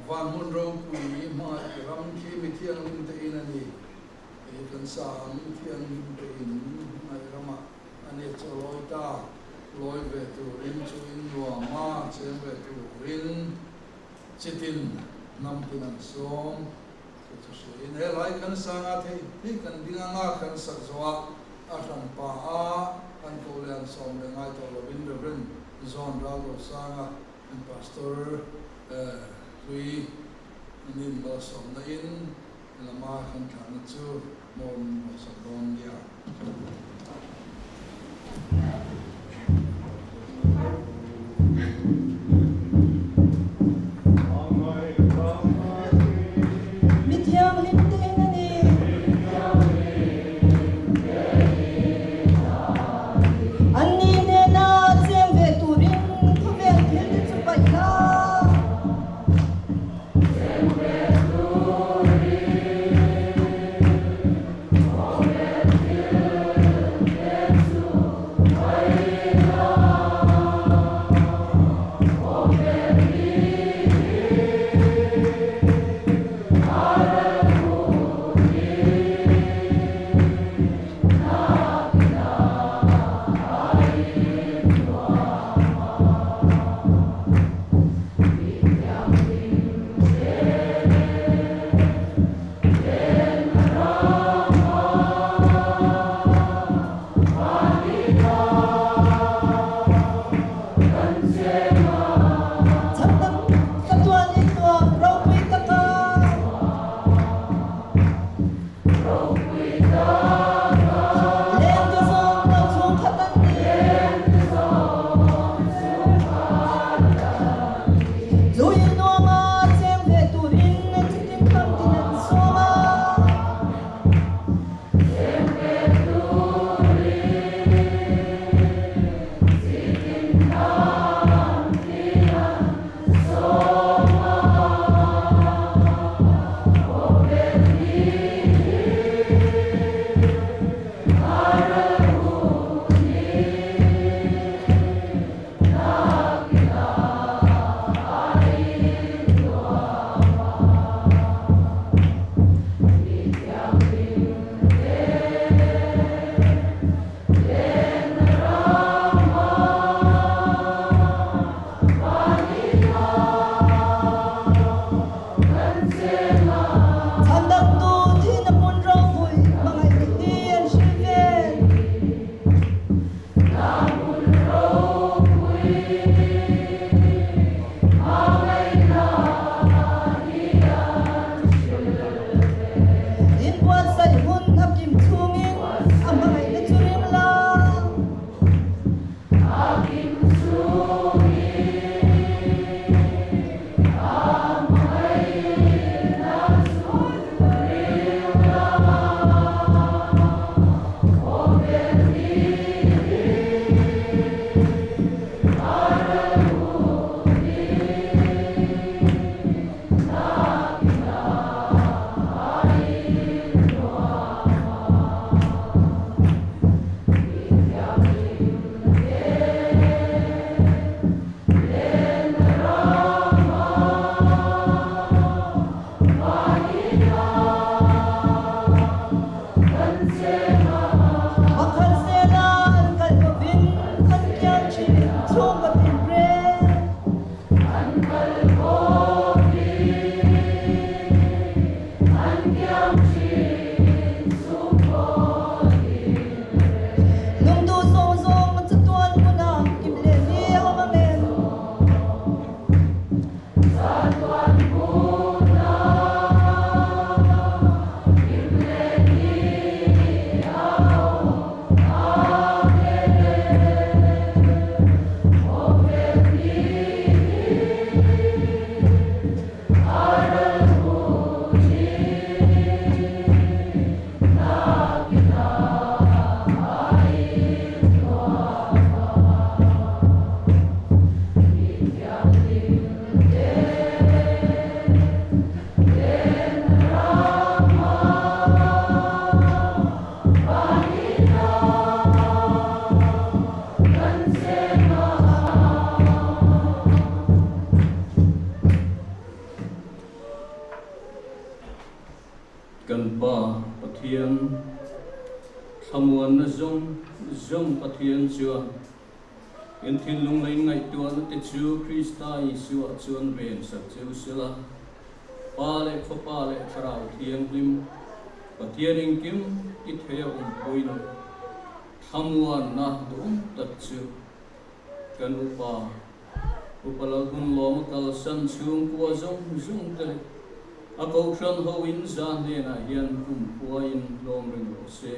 van mun ro pui ma ram khi mi thiang lim te in ani kan sa mi thiang lim te in mai rama ane choloi ta loi ve tu in chu in wa ma chen ve tu in chitin nam pinan som tu so in he lai kan sa nga the hi kan dinanga kan sa zoa asan pa a an ko lian som le ngai to lo bin ren zon ra lo sanga an pastor lui nin lo som na in la ma kan kan chu mon so don dia Pathian Chúa in thiên lung lấy ngày tuần tế Chúa Christa Giêsu chuan ven sắc Chúa sila pa lệ pharaoh thiêng lim Pathian in kim ít theo bôi nó hamuan na đúng tất Chúa kan upala gun lom kal san chung kwa zong te a ko khan ho in zan ne na hian kum kwa in lom ring lo se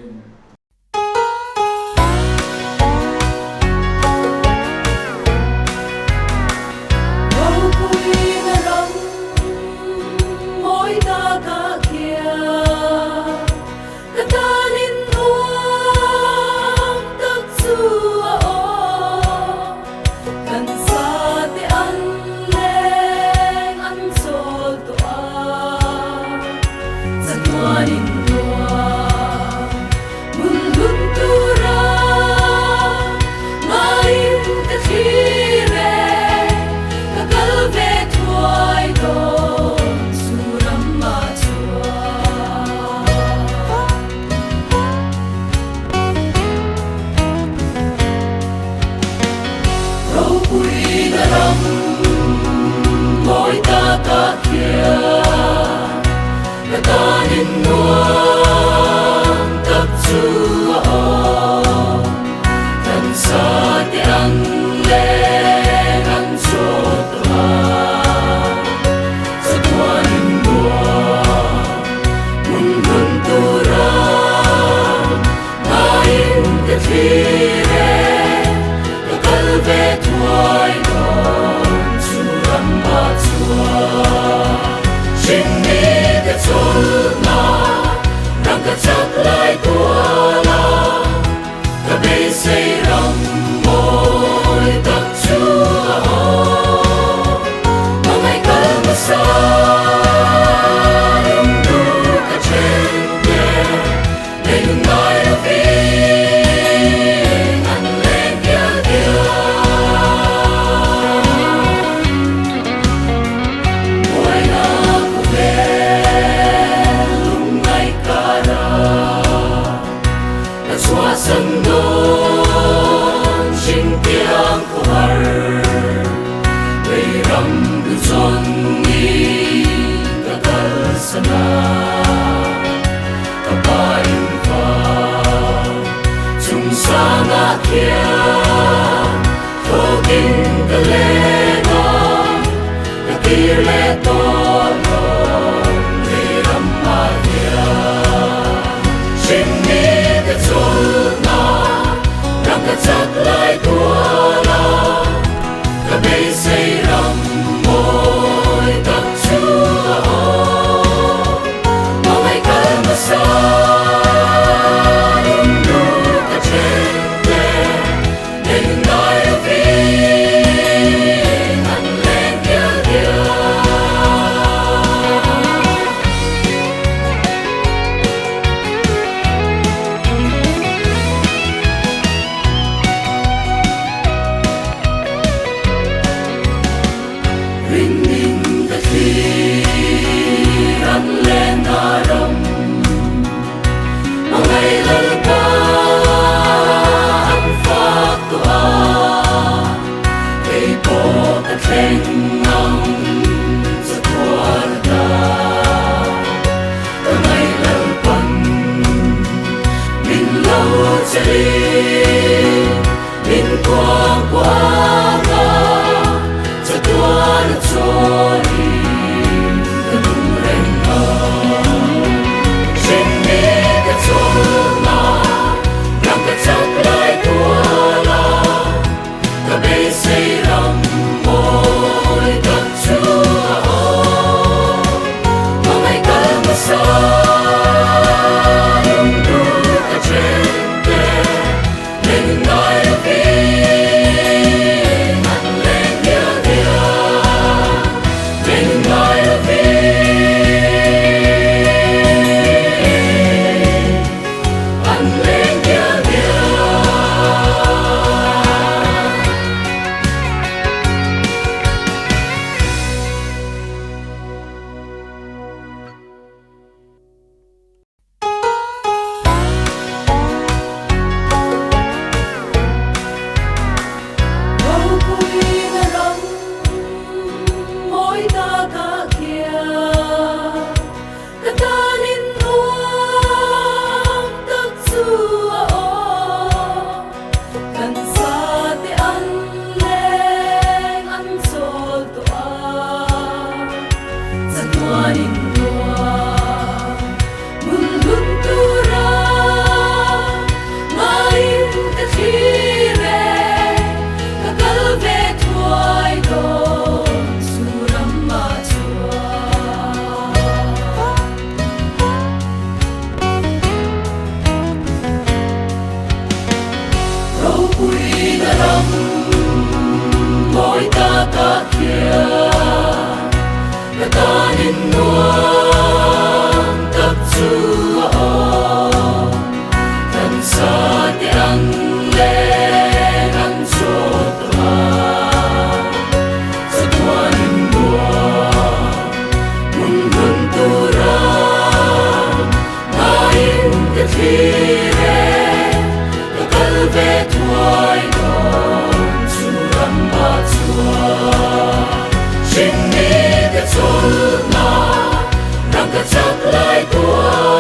lại của